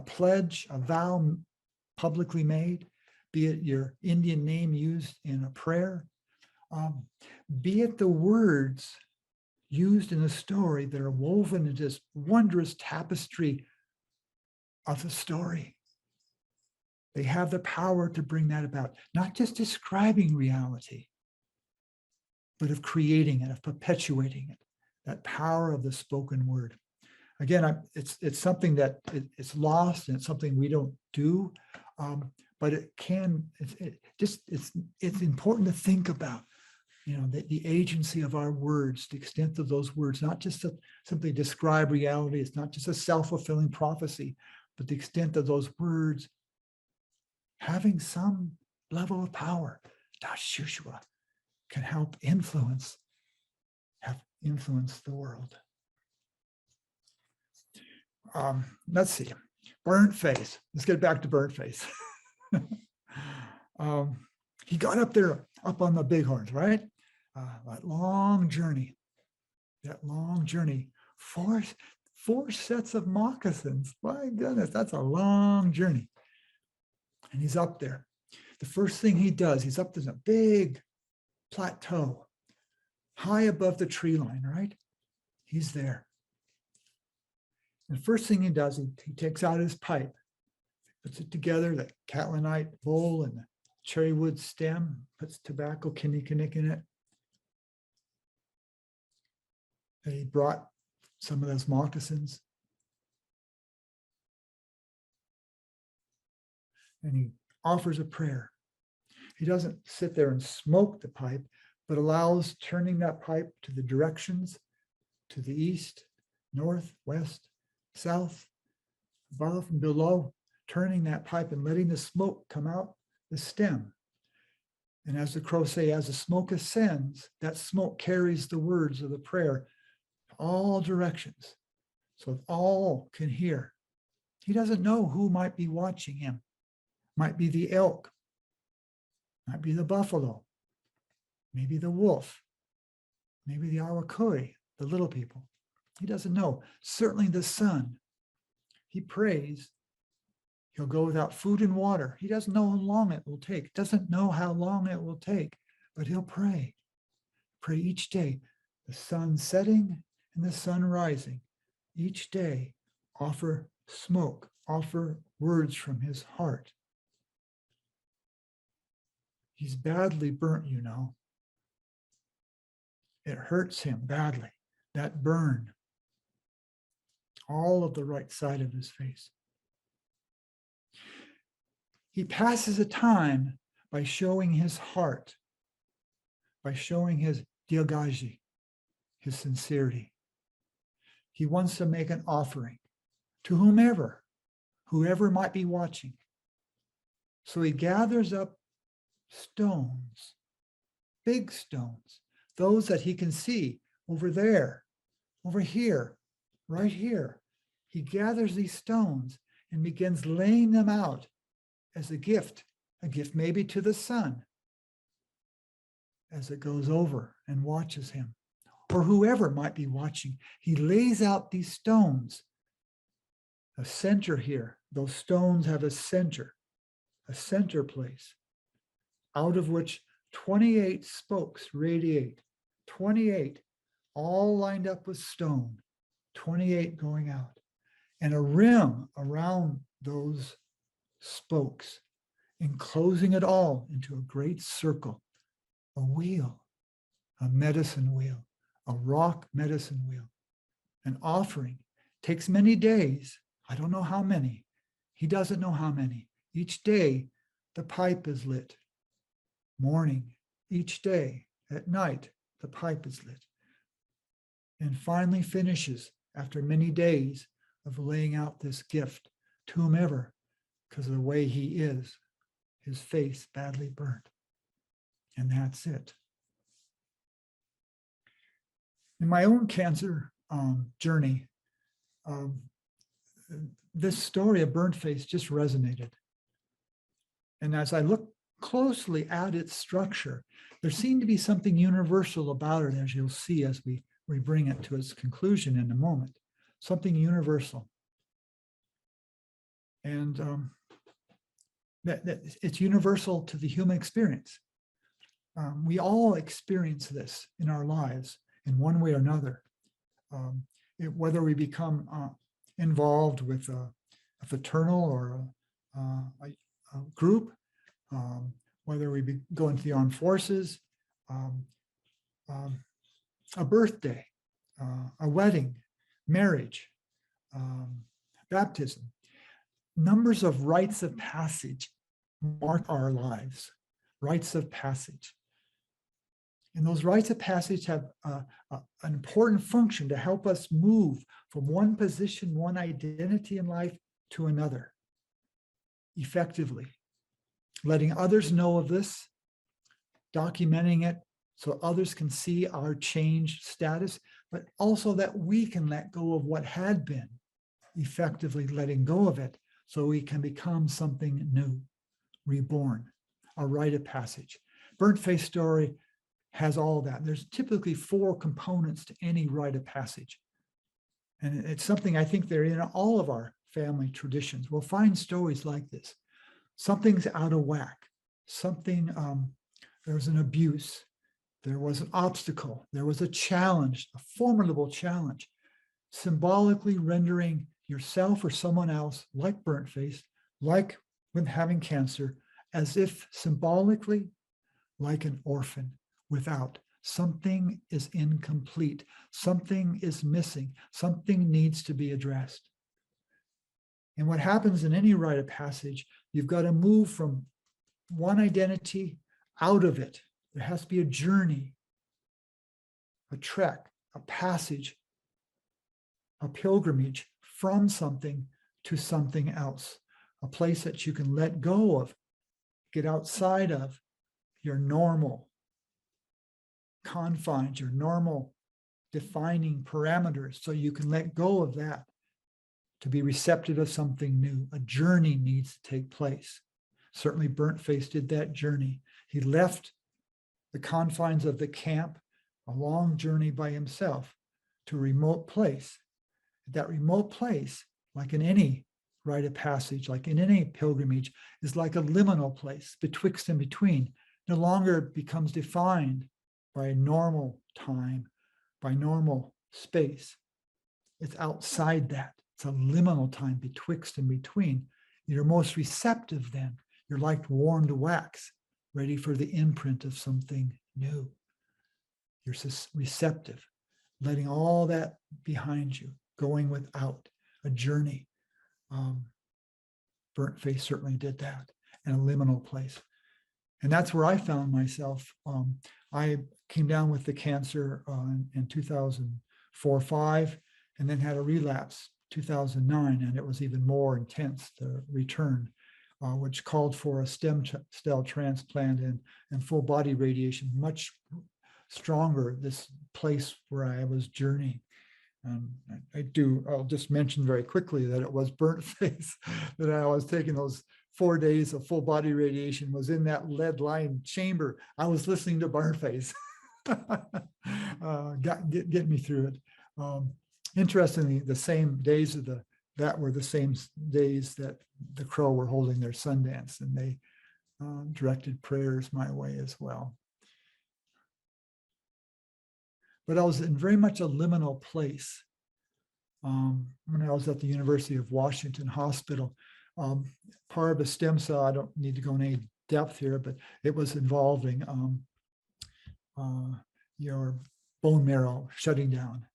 pledge, a vow publicly made, be it your Indian name used in a prayer, be it the words used in a story that are woven into this wondrous tapestry of the story. They have the power to bring that about, not just describing reality, but of creating it, of perpetuating it, that power of the spoken word. Again, it's something that it's lost, and it's something we don't do, but it can. It's important to think about, the agency of our words, the extent of those words, not just to simply describe reality. It's not just a self-fulfilling prophecy, but the extent of those words having some level of power. Dashushua can help influence the world. Let's see, burnt face. Let's get back to burnt face. He got up there, up on the Bighorns, right? That long journey, four sets of moccasins. My goodness, that's a long journey. And he's up there. The first thing he does, he's up, there's a big plateau high above the tree line, right? He's there. And the first thing he does, he takes out his pipe, puts it together, the catlinite bowl and the cherry wood stem, puts tobacco kinnikinnick in it. And he brought some of those moccasins. And he offers a prayer. He doesn't sit there and smoke the pipe, but allows turning that pipe to the directions, to the east, north, west, south, above and below, turning that pipe and letting the smoke come out the stem. And as the Crows say, as the smoke ascends, that smoke carries the words of the prayer to all directions, so all can hear. He doesn't know who might be watching him. Might be the elk, might be the buffalo, maybe the wolf, maybe the awakoi, the little people. He doesn't know. Certainly the sun. He prays. He'll go without food and water. He doesn't know how long it will take. Doesn't know how long it will take, but he'll pray. pray each day, the sun setting and the sun rising. Each day, offer smoke, offer words from his heart. He's badly burnt, you know. It hurts him badly, that burn. All of the right side of his face. He passes the time by showing his heart, by showing his diagaji, his sincerity. He wants to make an offering to whomever might be watching. So he gathers up stones, big stones, those that he can see over there, over here, right here. He gathers these stones and begins laying them out as a gift maybe to the sun as it goes over and watches him, or whoever might be watching. He lays out these stones, a center here. Those stones have a center place, out of which 28 spokes radiate, 28 all lined up with stone, 28 going out, and a rim around those spokes, enclosing it all into a great circle, a wheel, a medicine wheel, a rock medicine wheel. An offering takes many days. I don't know how many. He doesn't know how many. Each day, the pipe is lit. Morning, each day, at night, the pipe is lit. And finally finishes after many days of laying out this gift to whomever, because of the way he is, his face badly burnt. And that's it. In my own cancer journey, this story of burnt face just resonated. And as I look closely at its structure, there seemed to be something universal about it, as you'll see as we bring it to its conclusion in a moment, something universal. And that it's universal to the human experience. We all experience this in our lives in one way or another. Whether we become involved with a fraternal or a group, whether we go into the armed forces, a birthday, a wedding, marriage, baptism. Numbers of rites of passage mark our lives, rites of passage. And those rites of passage have an important function to help us move from one position, one identity in life to another effectively. Letting others know of this, documenting it so others can see our changed status, but also that we can let go of what had been, effectively letting go of it so we can become something new, reborn, a rite of passage. Burnt face story has all that. There's typically 4 components to any rite of passage. And it's something I think they're in all of our family traditions. We'll find stories like this. Something's out of whack. Something, there was an abuse. There was an obstacle. There was a challenge, a formidable challenge, symbolically rendering yourself or someone else, like burnt face, like when having cancer, as if symbolically like an orphan without. Something is incomplete. Something is missing. Something needs to be addressed. And what happens in any rite of passage, you've got to move from one identity out of it. There has to be a journey, a trek, a passage, a pilgrimage from something to something else, a place that you can let go of, get outside of your normal confines, your normal defining parameters, so you can let go of that to be receptive of something new. A journey needs to take place. Certainly Burnt Face did that journey. He left the confines of the camp, a long journey by himself, to a remote place. That remote place, like in any rite of passage, like in any pilgrimage, is like a liminal place betwixt and between. No longer becomes defined by normal time, by normal space. It's outside that. It's a liminal time betwixt and between. You're most receptive then. You're like warmed wax, ready for the imprint of something new. You're receptive, letting all that behind you, going without a journey. Burnt Face certainly did that in a liminal place. And that's where I found myself. I came down with the cancer in 2004-05, and then had a relapse 2009, and it was even more intense, the return, which called for a stem cell transplant and full body radiation, much stronger, this place where I was journeying. I'll just mention very quickly that it was Burnt Face that I was taking those 4 days of full body radiation, was in that lead-lined chamber. I was listening to Burnt Face. Get me through it. Interestingly, the same days of that were the same days that the Crow were holding their Sundance, and they directed prayers my way as well. But I was in very much a liminal place when I was at the University of Washington Hospital. Part of a stem cell, I don't need to go in any depth here, but it was involving your bone marrow shutting down.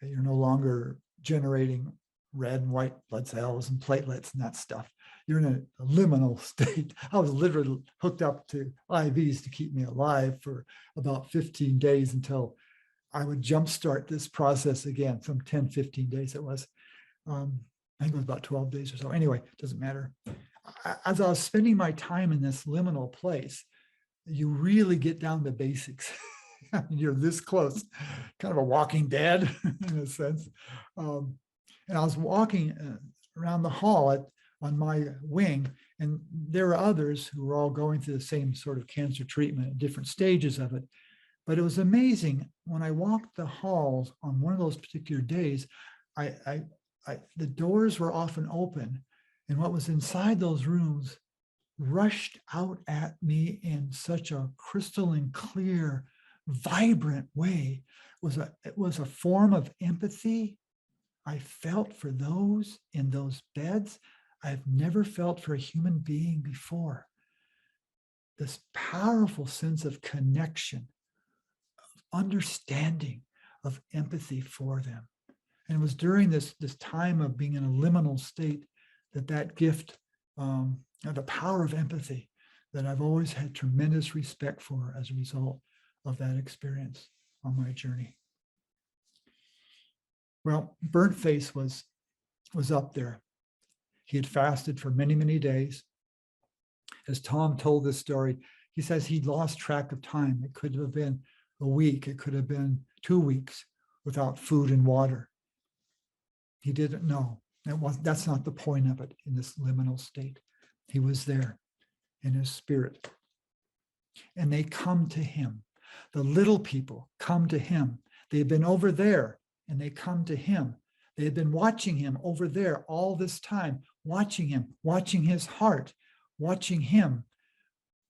You're no longer generating red and white blood cells and platelets and that stuff. You're in a liminal state. I was literally hooked up to IVs to keep me alive for about 15 days until I would jumpstart this process again. Some 10, 15 days it was. I think it was about 12 days or so. Anyway, it doesn't matter. As I was spending my time in this liminal place, you really get down to basics. You're this close, kind of a Walking Dead in a sense. And I was walking around the hall on my wing, and there were others who were all going through the same sort of cancer treatment at different stages of it. But it was amazing when I walked the halls on one of those particular days. The doors were often open, and what was inside those rooms rushed out at me in such a crystalline clear, vibrant way. It was a form of empathy I felt for those in those beds I've never felt for a human being before. This powerful sense of connection, of understanding, of empathy for them. And it was during this time of being in a liminal state that gift, the power of empathy, that I've always had tremendous respect for as a result of that experience on my journey. Well, Burnt Face was up there. He had fasted for many, many days. As Tom told this story, he says he lost track of time. It could have been a week. It could have been 2 weeks without food and water. He didn't know. That's not the point of it in this liminal state. He was there in his spirit. And they come to him. The little people come to him. They had been over there and they come to him. They had been watching him over there all this time, watching him, watching his heart, watching him,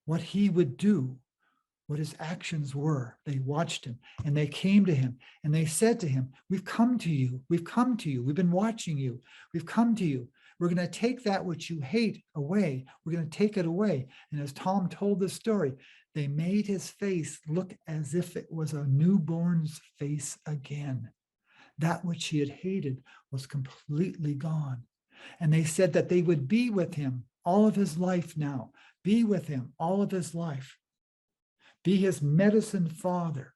what he would do, what his actions were. They watched him and they came to him and they said to him, "We've come to you. We've come to you. We've been watching you. We've come to you. We're going to take that which you hate away. We're going to take it away." And as Tom told this story, they made his face look as if it was a newborn's face again. That which he had hated was completely gone. And they said that they would be with him all of his life now, be with him all of his life, be his medicine father,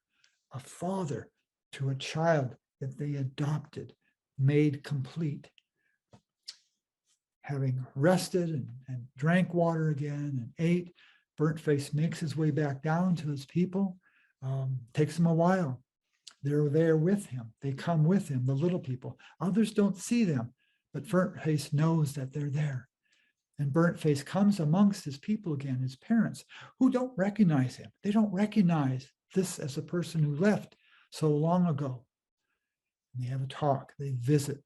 a father to a child that they adopted, made complete. Having rested and drank water again and ate, Burnt Face makes his way back down to his people. Takes him a while. They're there with him. They come with him, the little people. Others don't see them, but Burnt Face knows that they're there. And Burnt Face comes amongst his people again, his parents, who don't recognize him. They don't recognize this as a person who left so long ago. And they have a talk, they visit.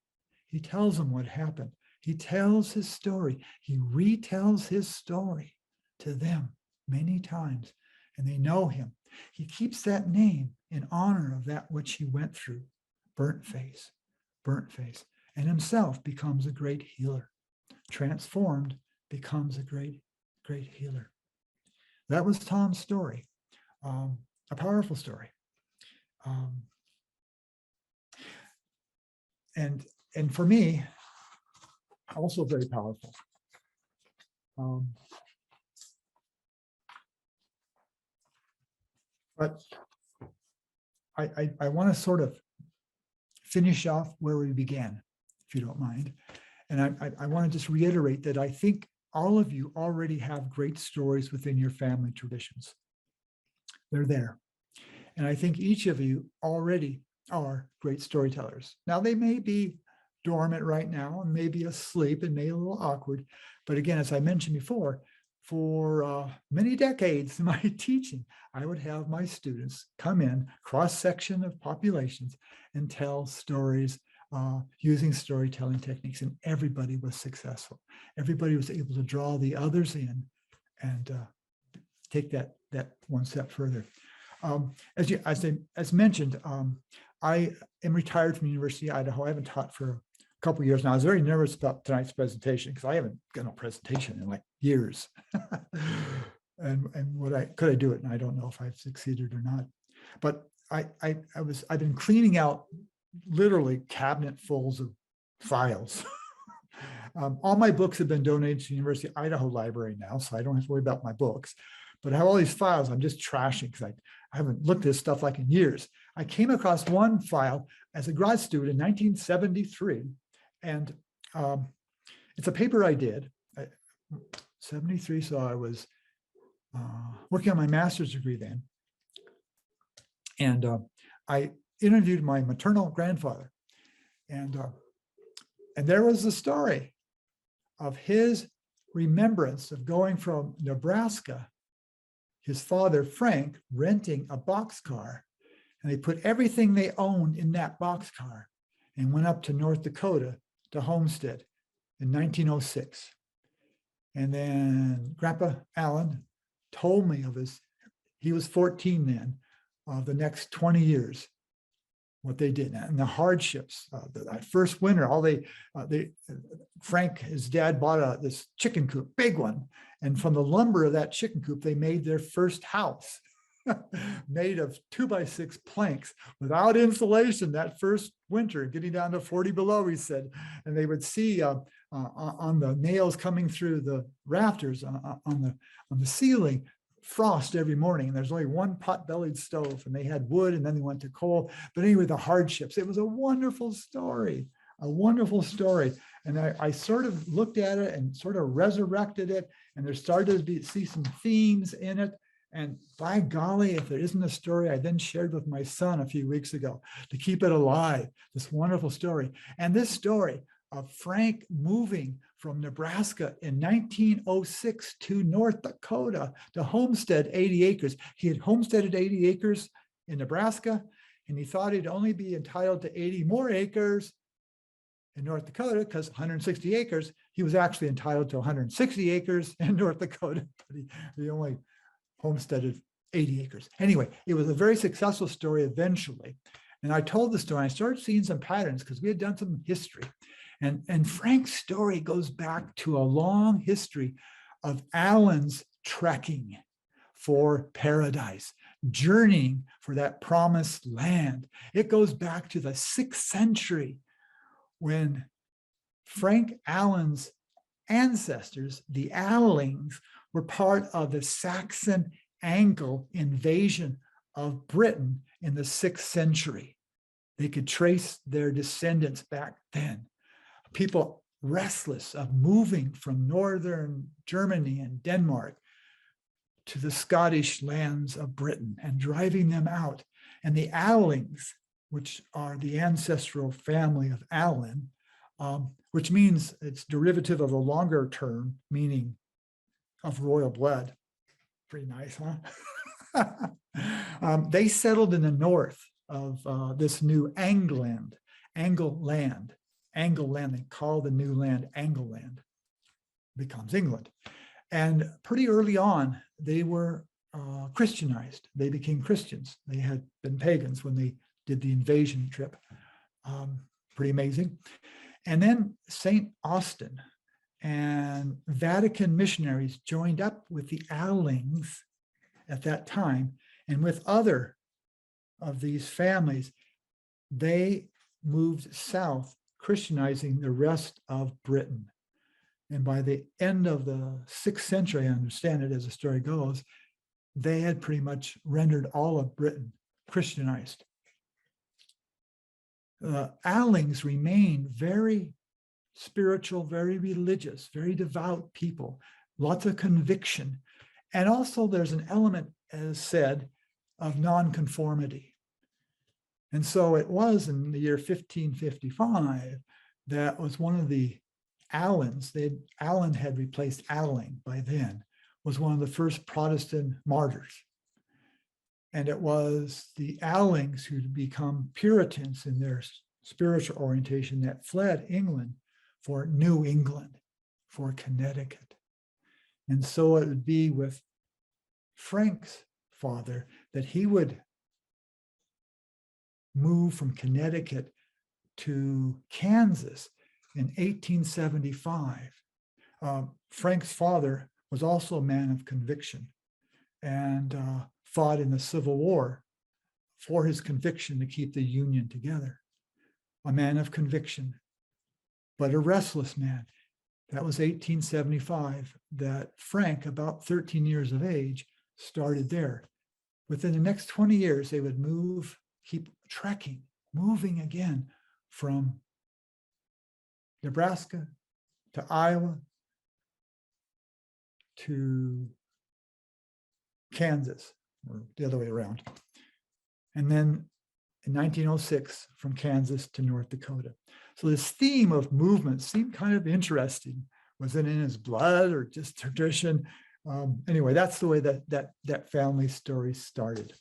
He tells them what happened. He tells his story. He retells his story to them many times. and they know him. He keeps that name in honor of that which he went through, burnt face, and himself becomes a great healer. Transformed, becomes a great healer. That was Tom's story, a powerful story. And for me, also very powerful. But I want to sort of finish off where we began, if you don't mind. And I want to just reiterate that I think all of you already have great stories within your family traditions. They're there. And I think each of you already are great storytellers. Now, they may be dormant right now and maybe asleep and maybe a little awkward. But again, as I mentioned before, for many decades in my teaching, I would have my students come in, cross-section of populations, and tell stories using storytelling techniques, and everybody was successful. Everybody was able to draw the others in and take that one step further. As mentioned, I am retired from the University of Idaho. I haven't taught for a couple of years now. I was very nervous about tonight's presentation because I haven't done a presentation in like years. and could I do it? And I don't know if I've succeeded or not. But I've been cleaning out literally cabinetfuls of files. All my books have been donated to the University of Idaho Library now, so I don't have to worry about my books. But I have all these files I'm just trashing because I haven't looked at this stuff like in years. I came across one file as a grad student in 1973, and it's a paper I did, 73, so I was working on my master's degree then. And I interviewed my maternal grandfather, and there was the story of his remembrance of going from Nebraska, his father, Frank, renting a boxcar, and they put everything they owned in that boxcar and went up to North Dakota to Homestead in 1906. And then Grandpa Allen told me of he was 14 then, of the next 20 years, what they did and the hardships. That first winter, Frank, his dad, bought this chicken coop, big one. And from the lumber of that chicken coop, they made their first house made of 2x6 planks without insulation that first winter, getting down to 40 below, he said. And they would see on the nails coming through the rafters on the ceiling, frost every morning. And there's only one pot-bellied stove, and they had wood, and then they went to coal. But anyway, the hardships. It was a wonderful story, And I sort of looked at it and sort of resurrected it, and there started to see some themes in it. And by golly, if there isn't a story I then shared with my son a few weeks ago to keep it alive, this wonderful story. And this story of Frank moving from Nebraska in 1906 to North Dakota to homestead 80 acres. He had homesteaded 80 acres in Nebraska, and he thought he'd only be entitled to 80 more acres in North Dakota, because 160 acres, he was actually entitled to 160 acres in North Dakota, but he only homesteaded 80 acres. Anyway, it was a very successful story eventually. And I told the story, I started seeing some patterns because we had done some history. And Frank's story goes back to a long history of Allen's trekking for paradise, journeying for that promised land. It goes back to the 6th century when Frank Allen's ancestors, the Allings, were part of the Saxon Anglo invasion of Britain in the 6th century. They could trace their descendants back then. People restless of moving from northern Germany and Denmark to the Scottish lands of Britain and driving them out. And the Allings, which are the ancestral family of Allen, which means it's derivative of a longer term meaning of royal blood. Pretty nice, huh? They settled in the north of this new Angland, they call the new land Angleland, becomes England. And pretty early on, they were Christianized. They became Christians. They had been pagans when they did the invasion trip. Pretty amazing. And then St. Austin and Vatican missionaries joined up with the Allings at that time, and with other of these families, they moved south, Christianizing the rest of Britain. And by the end of the 6th century, I understand it as the story goes, they had pretty much rendered all of Britain Christianized. The Allings remained very spiritual, very religious, very devout people, lots of conviction. And also there's an element, as said, of nonconformity. And so it was in the year 1555 that was one of the Allens, Allen had replaced Alling by then, was one of the first Protestant martyrs. And it was the Allings who'd become Puritans in their spiritual orientation that fled England for New England, for Connecticut. And so it would be with Frank's father that he would move from Connecticut to Kansas in 1875. Frank's father was also a man of conviction and fought in the Civil War for his conviction to keep the Union together. A man of conviction, but a restless man. That was 1875 that Frank, about 13 years of age, started there. Within the next 20 years, they would move, keep trekking, moving again from Nebraska to Iowa to Kansas, or the other way around. And then in 1906, from Kansas to North Dakota. So this theme of movement seemed kind of interesting. Was it in his blood or just tradition? Anyway, that's the way that family story started.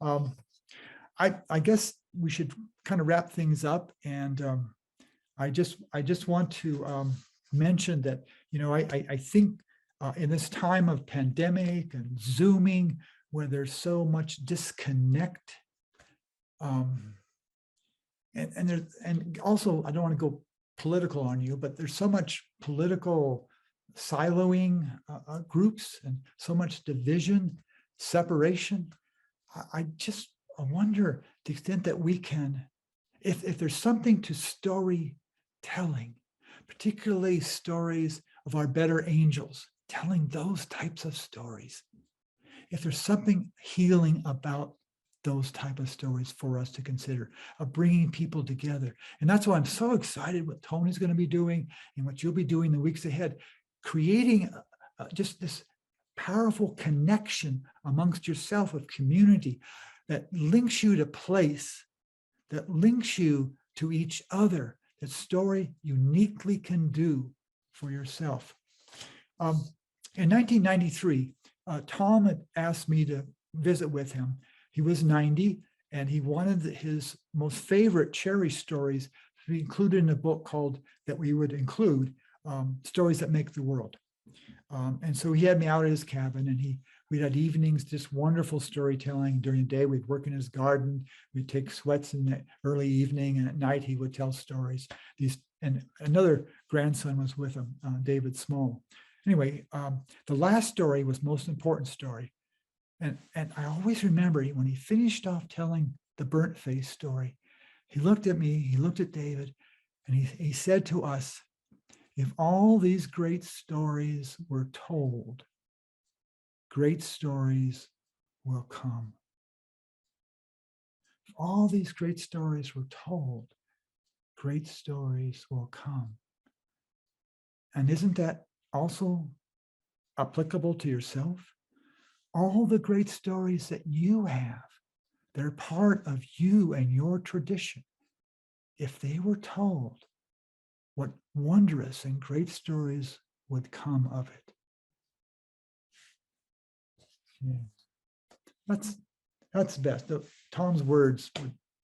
I guess we should kind of wrap things up, and I just want to mention that, you know, I think in this time of pandemic and Zooming, where there's so much disconnect, and also I don't want to go political on you, but there's so much political siloing groups and so much division, separation. I wonder the extent that we can, if there's something to storytelling, particularly stories of our better angels, telling those types of stories. If there's something healing about those type of stories for us to consider, of bringing people together. And that's why I'm so excited what Tony's going to be doing and what you'll be doing in the weeks ahead, creating just this powerful connection amongst yourself of community that links you to place, that links you to each other, that story uniquely can do for yourself. In 1993, Tom had asked me to visit with him. He was 90, and he wanted his most favorite cherished stories to be included in a book called, that we would include, Stories That Make the World. And so he had me out at his cabin, and we'd had evenings, just wonderful storytelling. During the day, we'd work in his garden. We'd take sweats in the early evening, and at night he would tell stories. And another grandson was with him, David Small. Anyway, the last story was most important story. And I always remember when he finished off telling the burnt face story, he looked at me, he looked at David, and he said to us, if all these great stories were told, great stories will come. If all these great stories were told, great stories will come. And isn't that also applicable to yourself? All the great stories that you have, they're part of you and your tradition. If they were told, what wondrous and great stories would come of it. Yeah. That's best. Tom's words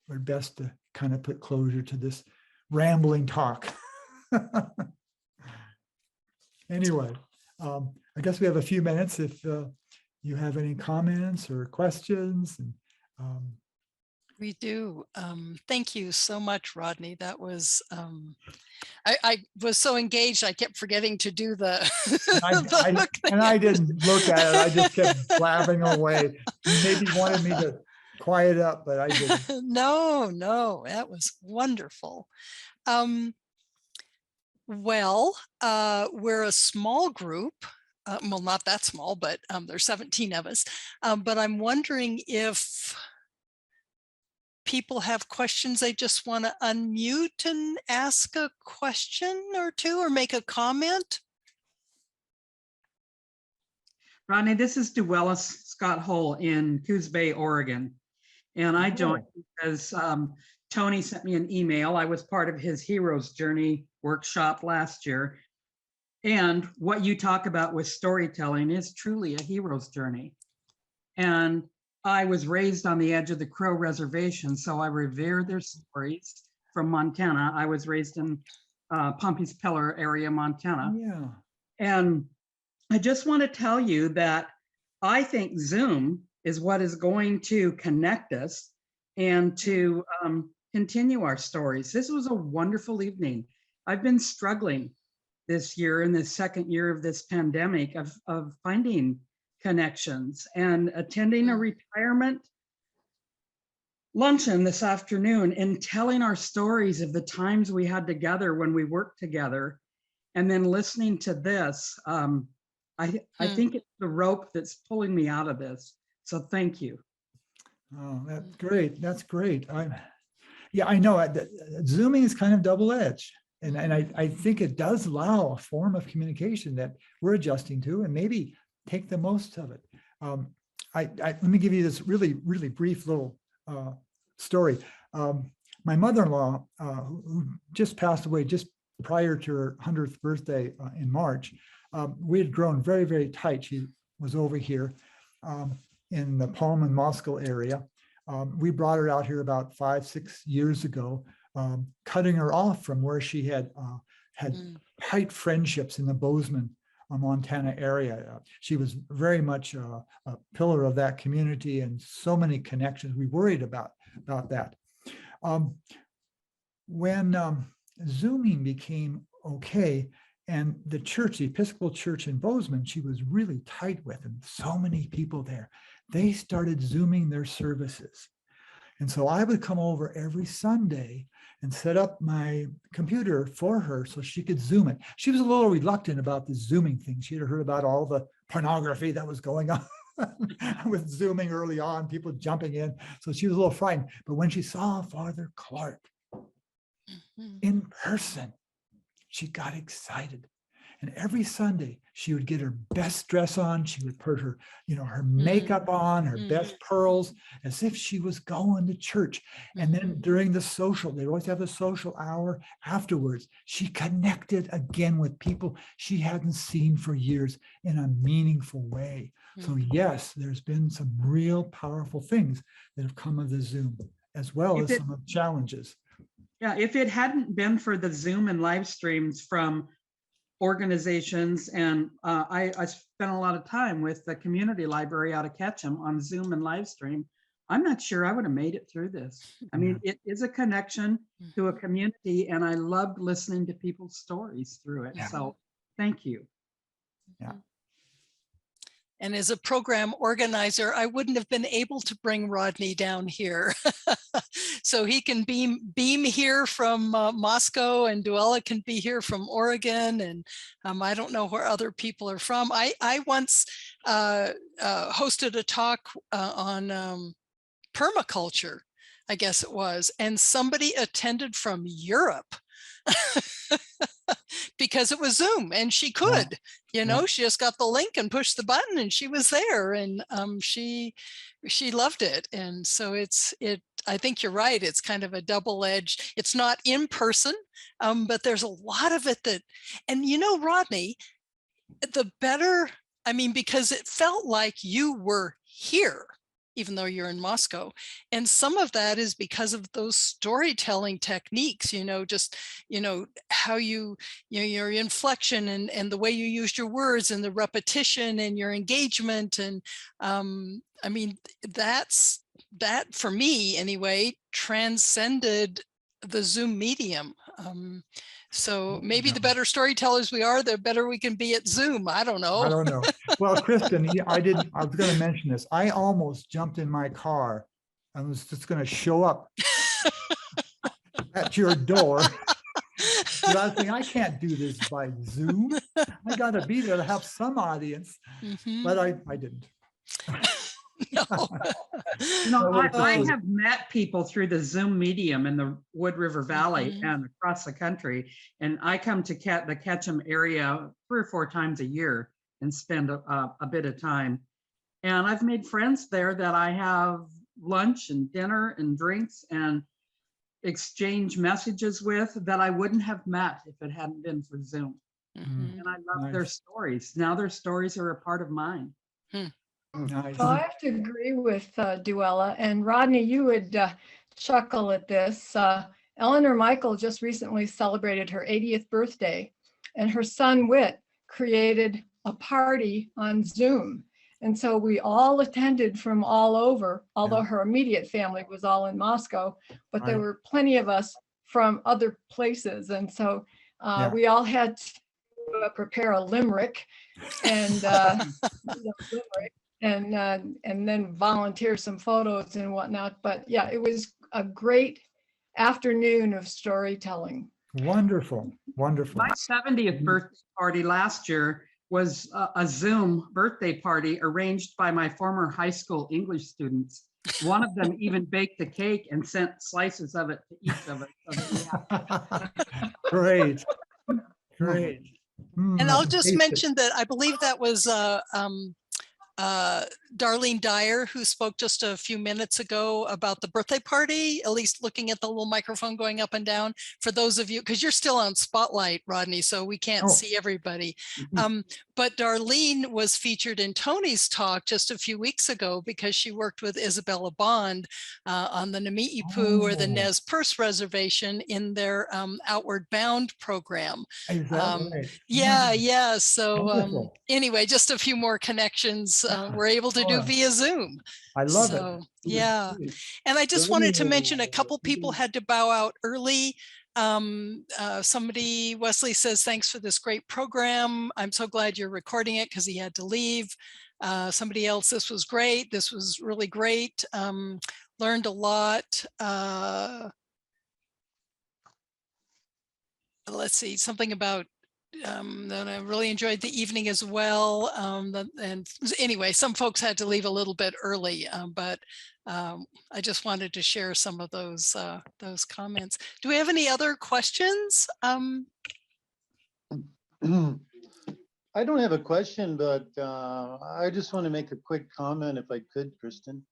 were best to kind of put closure to this rambling talk. Anyway, I guess we have a few minutes if you have any comments or questions? And, We do. Thank you so much, Rodney. That was, I was so engaged, I kept forgetting to do the, the hook and I didn't look at it. I just kept blabbing away. You maybe wanted me to quiet up, but I didn't. No, no, that was wonderful. Well, we're a small group. Well, not that small, but there's 17 of us. But I'm wondering if people have questions they just want to unmute and ask a question or two or make a comment. Rodney, this is Duellis Scott Hull in Coos Bay, Oregon. And I joined because Tony sent me an email. I was part of his Hero's Journey workshop last year. And what you talk about with storytelling is truly a hero's journey. And I was raised on the edge of the Crow Reservation, so I revere their stories from Montana. I was raised in Pompey's Pillar area, Montana. Yeah. And I just want to tell you that I think Zoom is what is going to connect us and to continue our stories. This was a wonderful evening. I've been struggling this year in the second year of this pandemic of finding connections and attending a retirement luncheon this afternoon and telling our stories of the times we had together when we worked together, and then listening to this. I think it's the rope that's pulling me out of this. So thank you. Oh, that's great. That's great. Yeah, I know Zooming is kind of double-edged. And I think it does allow a form of communication that we're adjusting to, and maybe take the most of it. Let me give you this really, really brief little story. My mother-in-law, who just passed away just prior to her 100th birthday in March, we had grown very, very tight. She was over here in the Palm and Moscow area. We brought her out here about 5-6 years ago, cutting her off from where she had tight friendships in the Bozeman, Montana area. She was very much a pillar of that community and so many connections. We worried about that. When Zooming became okay, and the church, the Episcopal Church in Bozeman, she was really tight with, and so many people there, they started Zooming their services. And so I would come over every Sunday and set up my computer for her so she could Zoom it. She was a little reluctant about the Zooming thing. She had heard about all the pornography that was going on with Zooming early on, people jumping in. So she was a little frightened. But when she saw Father Clark in person, she got excited. And every Sunday she would get her best dress on. She would put her, her makeup on, her best pearls, as if she was going to church. And then during the social, they always have a social hour afterwards. She connected again with people she hadn't seen for years in a meaningful way. So yes, there's been some real powerful things that have come of the Zoom, as well as some of the challenges. Yeah, if it hadn't been for the Zoom and live streams from organizations, and I spent a lot of time with the community library out of Ketchum on Zoom and live stream, I'm not sure I would have made it through this. I mean, it is a connection to a community, and I loved listening to people's stories through it. So thank you. Yeah. And as a program organizer, I wouldn't have been able to bring Rodney down here. So he can beam here from Moscow, and Duella can be here from Oregon. And I don't know where other people are from. I once hosted a talk on permaculture, I guess it was, and somebody attended from Europe. Because it was Zoom, and she could, she just got the link and pushed the button, and she was there, and she loved it. And so I think you're right. It's kind of a double-edged. It's not in person, but there's a lot of it that, and Rodney, the better. I mean, because it felt like you were here. even though you're in Moscow. And some of that is because of those storytelling techniques, just, how your inflection and the way you used your words and the repetition and your engagement. And I mean, that for me anyway, transcended the Zoom medium. So maybe the better storytellers we are, the better we can be at Zoom. I don't know. I don't know. Well, Kristen, I was going to mention this. I almost jumped in my car and was just going to show up at your door. But I was thinking, I can't do this by Zoom. I got to be there to have some audience. But I didn't. No. I have met people through the Zoom medium in the Wood River Valley and across the country, and I come to the Ketchum area 3 or 4 times a year and spend a bit of time. And I've made friends there that I have lunch and dinner and drinks and exchange messages with that I wouldn't have met if it hadn't been for Zoom. And I love their stories. Now their stories are a part of mine. Nice. Well, I have to agree with Duella, and Rodney, you would chuckle at this. Eleanor Michael just recently celebrated her 80th birthday, and her son Whit created a party on Zoom. And so we all attended from all over, although her immediate family was all in Moscow, but there were plenty of us from other places. And so we all had to prepare a limerick and and then volunteer some photos and whatnot. But yeah, it was a great afternoon of storytelling. Wonderful, wonderful. My 70th birthday party last year was a Zoom birthday party arranged by my former high school English students. One of them even baked the cake and sent slices of it to each of us. Great, great. And I'll just mention that I believe that was Darlene Dyer, who spoke just a few minutes ago about the birthday party, at least looking at the little microphone going up and down. For those of you, because you're still on Spotlight, Rodney, so we can't see everybody. But Darlene was featured in Tony's talk just a few weeks ago because she worked with Isabella Bond on the Nami'ipu or the Nez Perce Reservation in their Outward Bound program. Is that right? Yeah. So anyway, just a few more connections we're able to do via Zoom. I love it. Yeah. And I just wanted to mention a couple people had to bow out early. Somebody, Wesley, says, thanks for this great program. I'm so glad you're recording it because he had to leave. Somebody else, this was great. This was really great. Learned a lot. Let's see, something about that I really enjoyed the evening as well. And anyway, some folks had to leave a little bit early, but I just wanted to share some of those comments. Do we have any other questions? I don't have a question, but I just want to make a quick comment if I could, Kristen.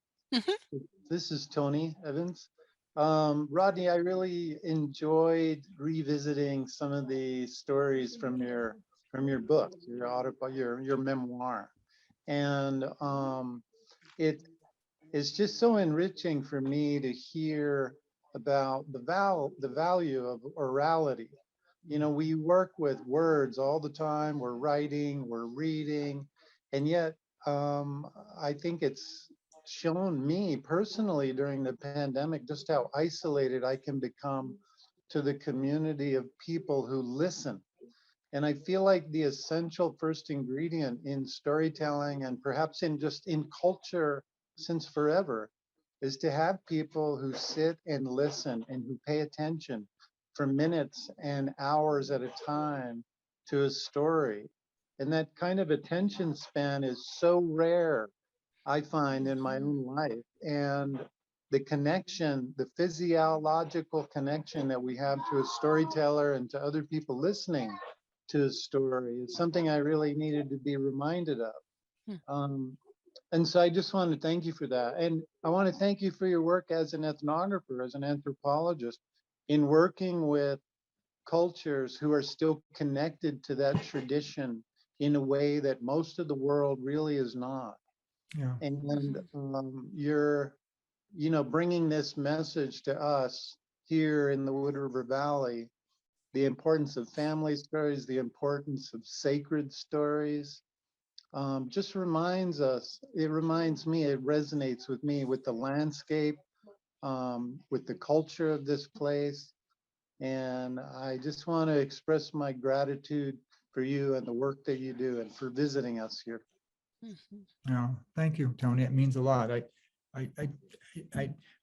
This is Tony Evans. Rodney, I really enjoyed revisiting some of the stories from your book, your memoir, and it is just so enriching for me to hear about the value of orality. You know, we work with words all the time. We're writing, we're reading, and yet I think it's shown me personally during the pandemic just how isolated I can become to the community of people who listen. And I feel like the essential first ingredient in storytelling and perhaps in culture since forever is to have people who sit and listen and who pay attention for minutes and hours at a time to a story. And that kind of attention span is so rare, I find, in my own life. And the connection, the physiological connection that we have to a storyteller and to other people listening to a story is something I really needed to be reminded of. And so I just want to thank you for that. And I want to thank you for your work as an ethnographer, as an anthropologist, in working with cultures who are still connected to that tradition in a way that most of the world really is not. Yeah. And you're, bringing this message to us here in the Wood River Valley, the importance of family stories, the importance of sacred stories, just reminds us, it reminds me, it resonates with me, with the landscape, with the culture of this place. And I just want to express my gratitude for you and the work that you do and for visiting us here. No, thank you, Tony. It means a lot.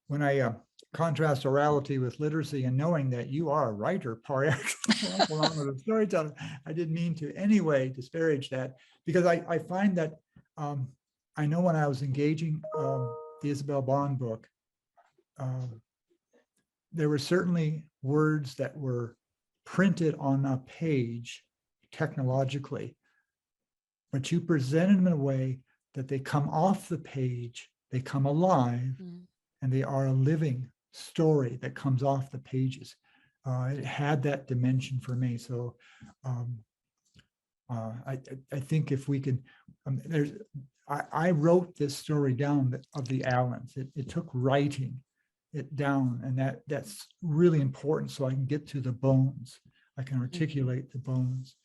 When I contrast orality with literacy and knowing that you are a writer par excellence along with a storyteller, I didn't mean to any way disparage that, because I find that I know when I was engaging the Isabel Bond book, there were certainly words that were printed on a page technologically, but you presented them in a way that they come off the page, they come alive, and they are a living story that comes off the pages. It had that dimension for me. So I think if we could, I wrote this story down of the Allens. It took writing it down, and that's really important so I can get to the bones. I can articulate the bones.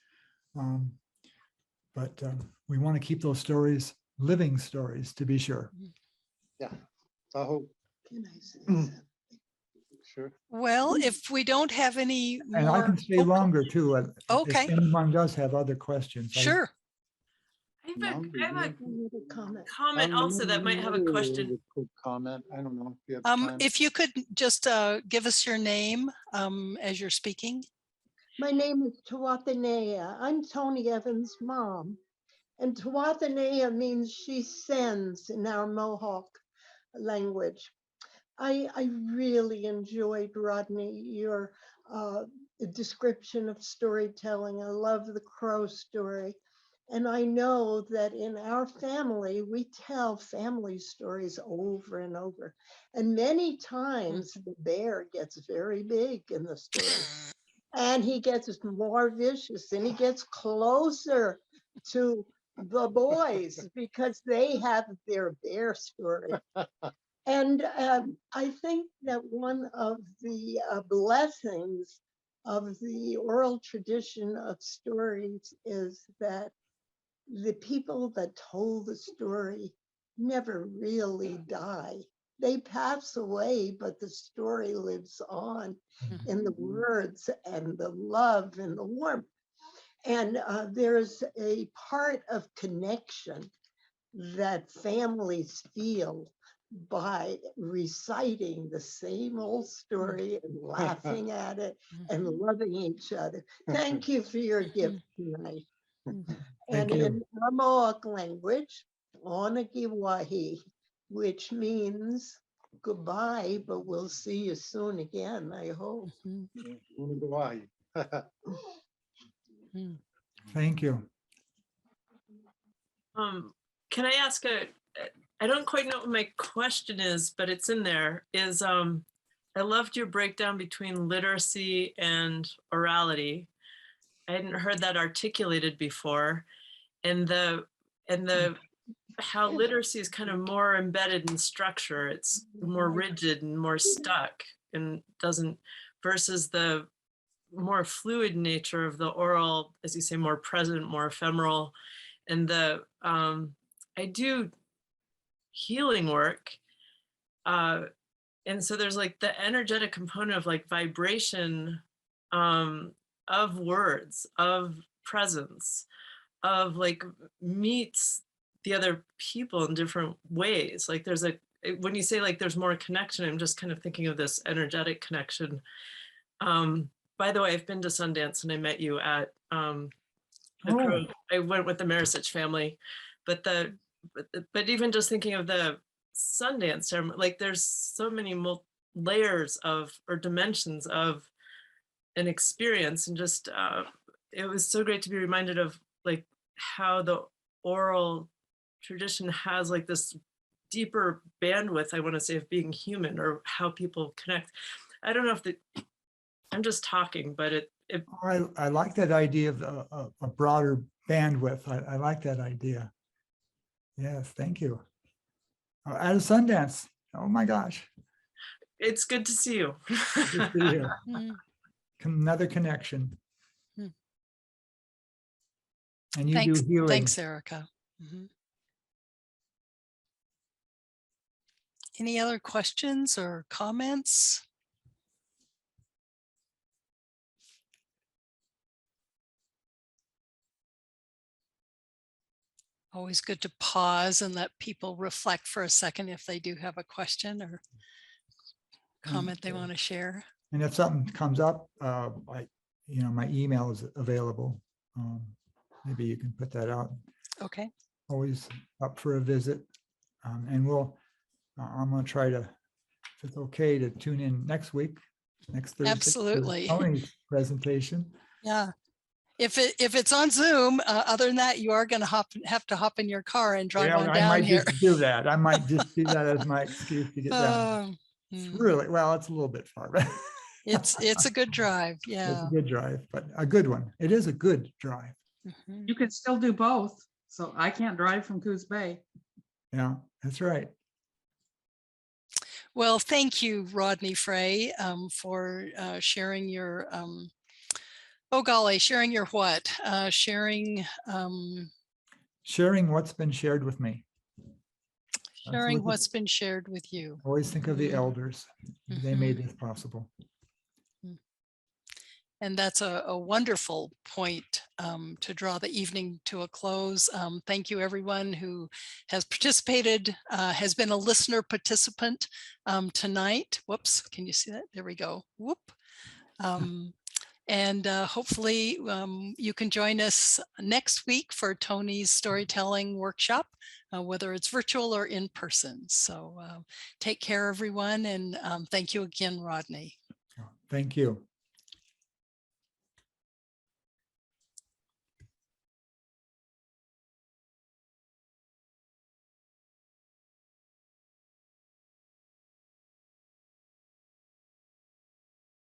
But we want to keep those stories living stories, to be sure. Yeah, I hope. Can I say something? Sure. Well, if we don't have any more. And I can stay longer too. Okay. If anyone does have other questions. Sure. I have a Comment. comment also that might have a question. Quick comment. I don't know if you have time. If you could just give us your name as you're speaking. My name is Tuathanea. I'm Tony Evans' mom. And Tuathanea means she sends in our Mohawk language. I really enjoyed, Rodney, your description of storytelling. I love the crow story. And I know that in our family, we tell family stories over and over. And many times the bear gets very big in the story. And he gets more vicious and he gets closer to the boys because they have their bear story. And I think that one of the blessings of the oral tradition of stories is that the people that told the story never really die. They pass away, but the story lives on in the words and the love and the warmth. And there's a part of connection that families feel by reciting the same old story and laughing at it and loving each other. Thank you for your gift tonight. And in the Mohawk language, Onagiwahi, which means goodbye, but we'll see you soon again, I hope. Thank you. Can I ask I don't quite know what my question is, but it's in there, is I loved your breakdown between literacy and orality. I hadn't heard that articulated before. And how literacy is kind of more embedded in structure. It's more rigid and more stuck and doesn't, versus the more fluid nature of the oral, as you say, more present, more ephemeral. And I do healing work. And so there's like the energetic component of like vibration of words, of presence, of like meets the other people in different ways. Like there's when you say like there's more connection, I'm just kind of thinking of this energetic connection. By the way, I've been to Sundance and I met you at I went with the Emeritus family, but even just thinking of the Sundance ceremony, like there's so many layers of or dimensions of an experience, and just it was so great to be reminded of like how the oral tradition has like this deeper bandwidth, I want to say, of being human, or how people connect. I don't know if I'm just talking, but I like that idea of a broader bandwidth. I like that idea. Yes, thank you. At a Sundance. Oh my gosh. It's good to see you. Good to see you. Mm. Another connection. Hmm. And you do healing. Thanks, Erica. Mhm. Any other questions or comments? Always good to pause and let people reflect for a second if they do have a question or comment they want to share. And if something comes up, my email is available. Maybe you can put that out. Okay. Always up for a visit. And I'm going to try to, if it's okay, to tune in next Thursday. Absolutely. For Tony's presentation. Yeah. If it's on Zoom, other than that, you are going to have to hop in your car and drive on I down might here. just do that. I might just do that as my excuse to get down. It's really, well, it's a little bit far, but it's a good drive. it's Yeah. a good drive, but a good one. It is a good drive. Mhm. You can still do both. So I can't drive from Coos Bay. Yeah, that's right. Well, thank you, Rodney Frey, for sharing your, oh golly, sharing your what? Sharing Sharing what's been shared with me. sharing what's been shared with you. Always think of the Mhm. elders. They Mhm. made this possible. And that's a wonderful point to draw the evening to a close. Thank you, everyone who has participated, has been a listener participant tonight. Whoops, can you see that? There we go. Whoop. And hopefully you can join us next week for Tony's storytelling workshop, whether it's virtual or in person. So take care, everyone. And thank you again, Rodney. Thank you.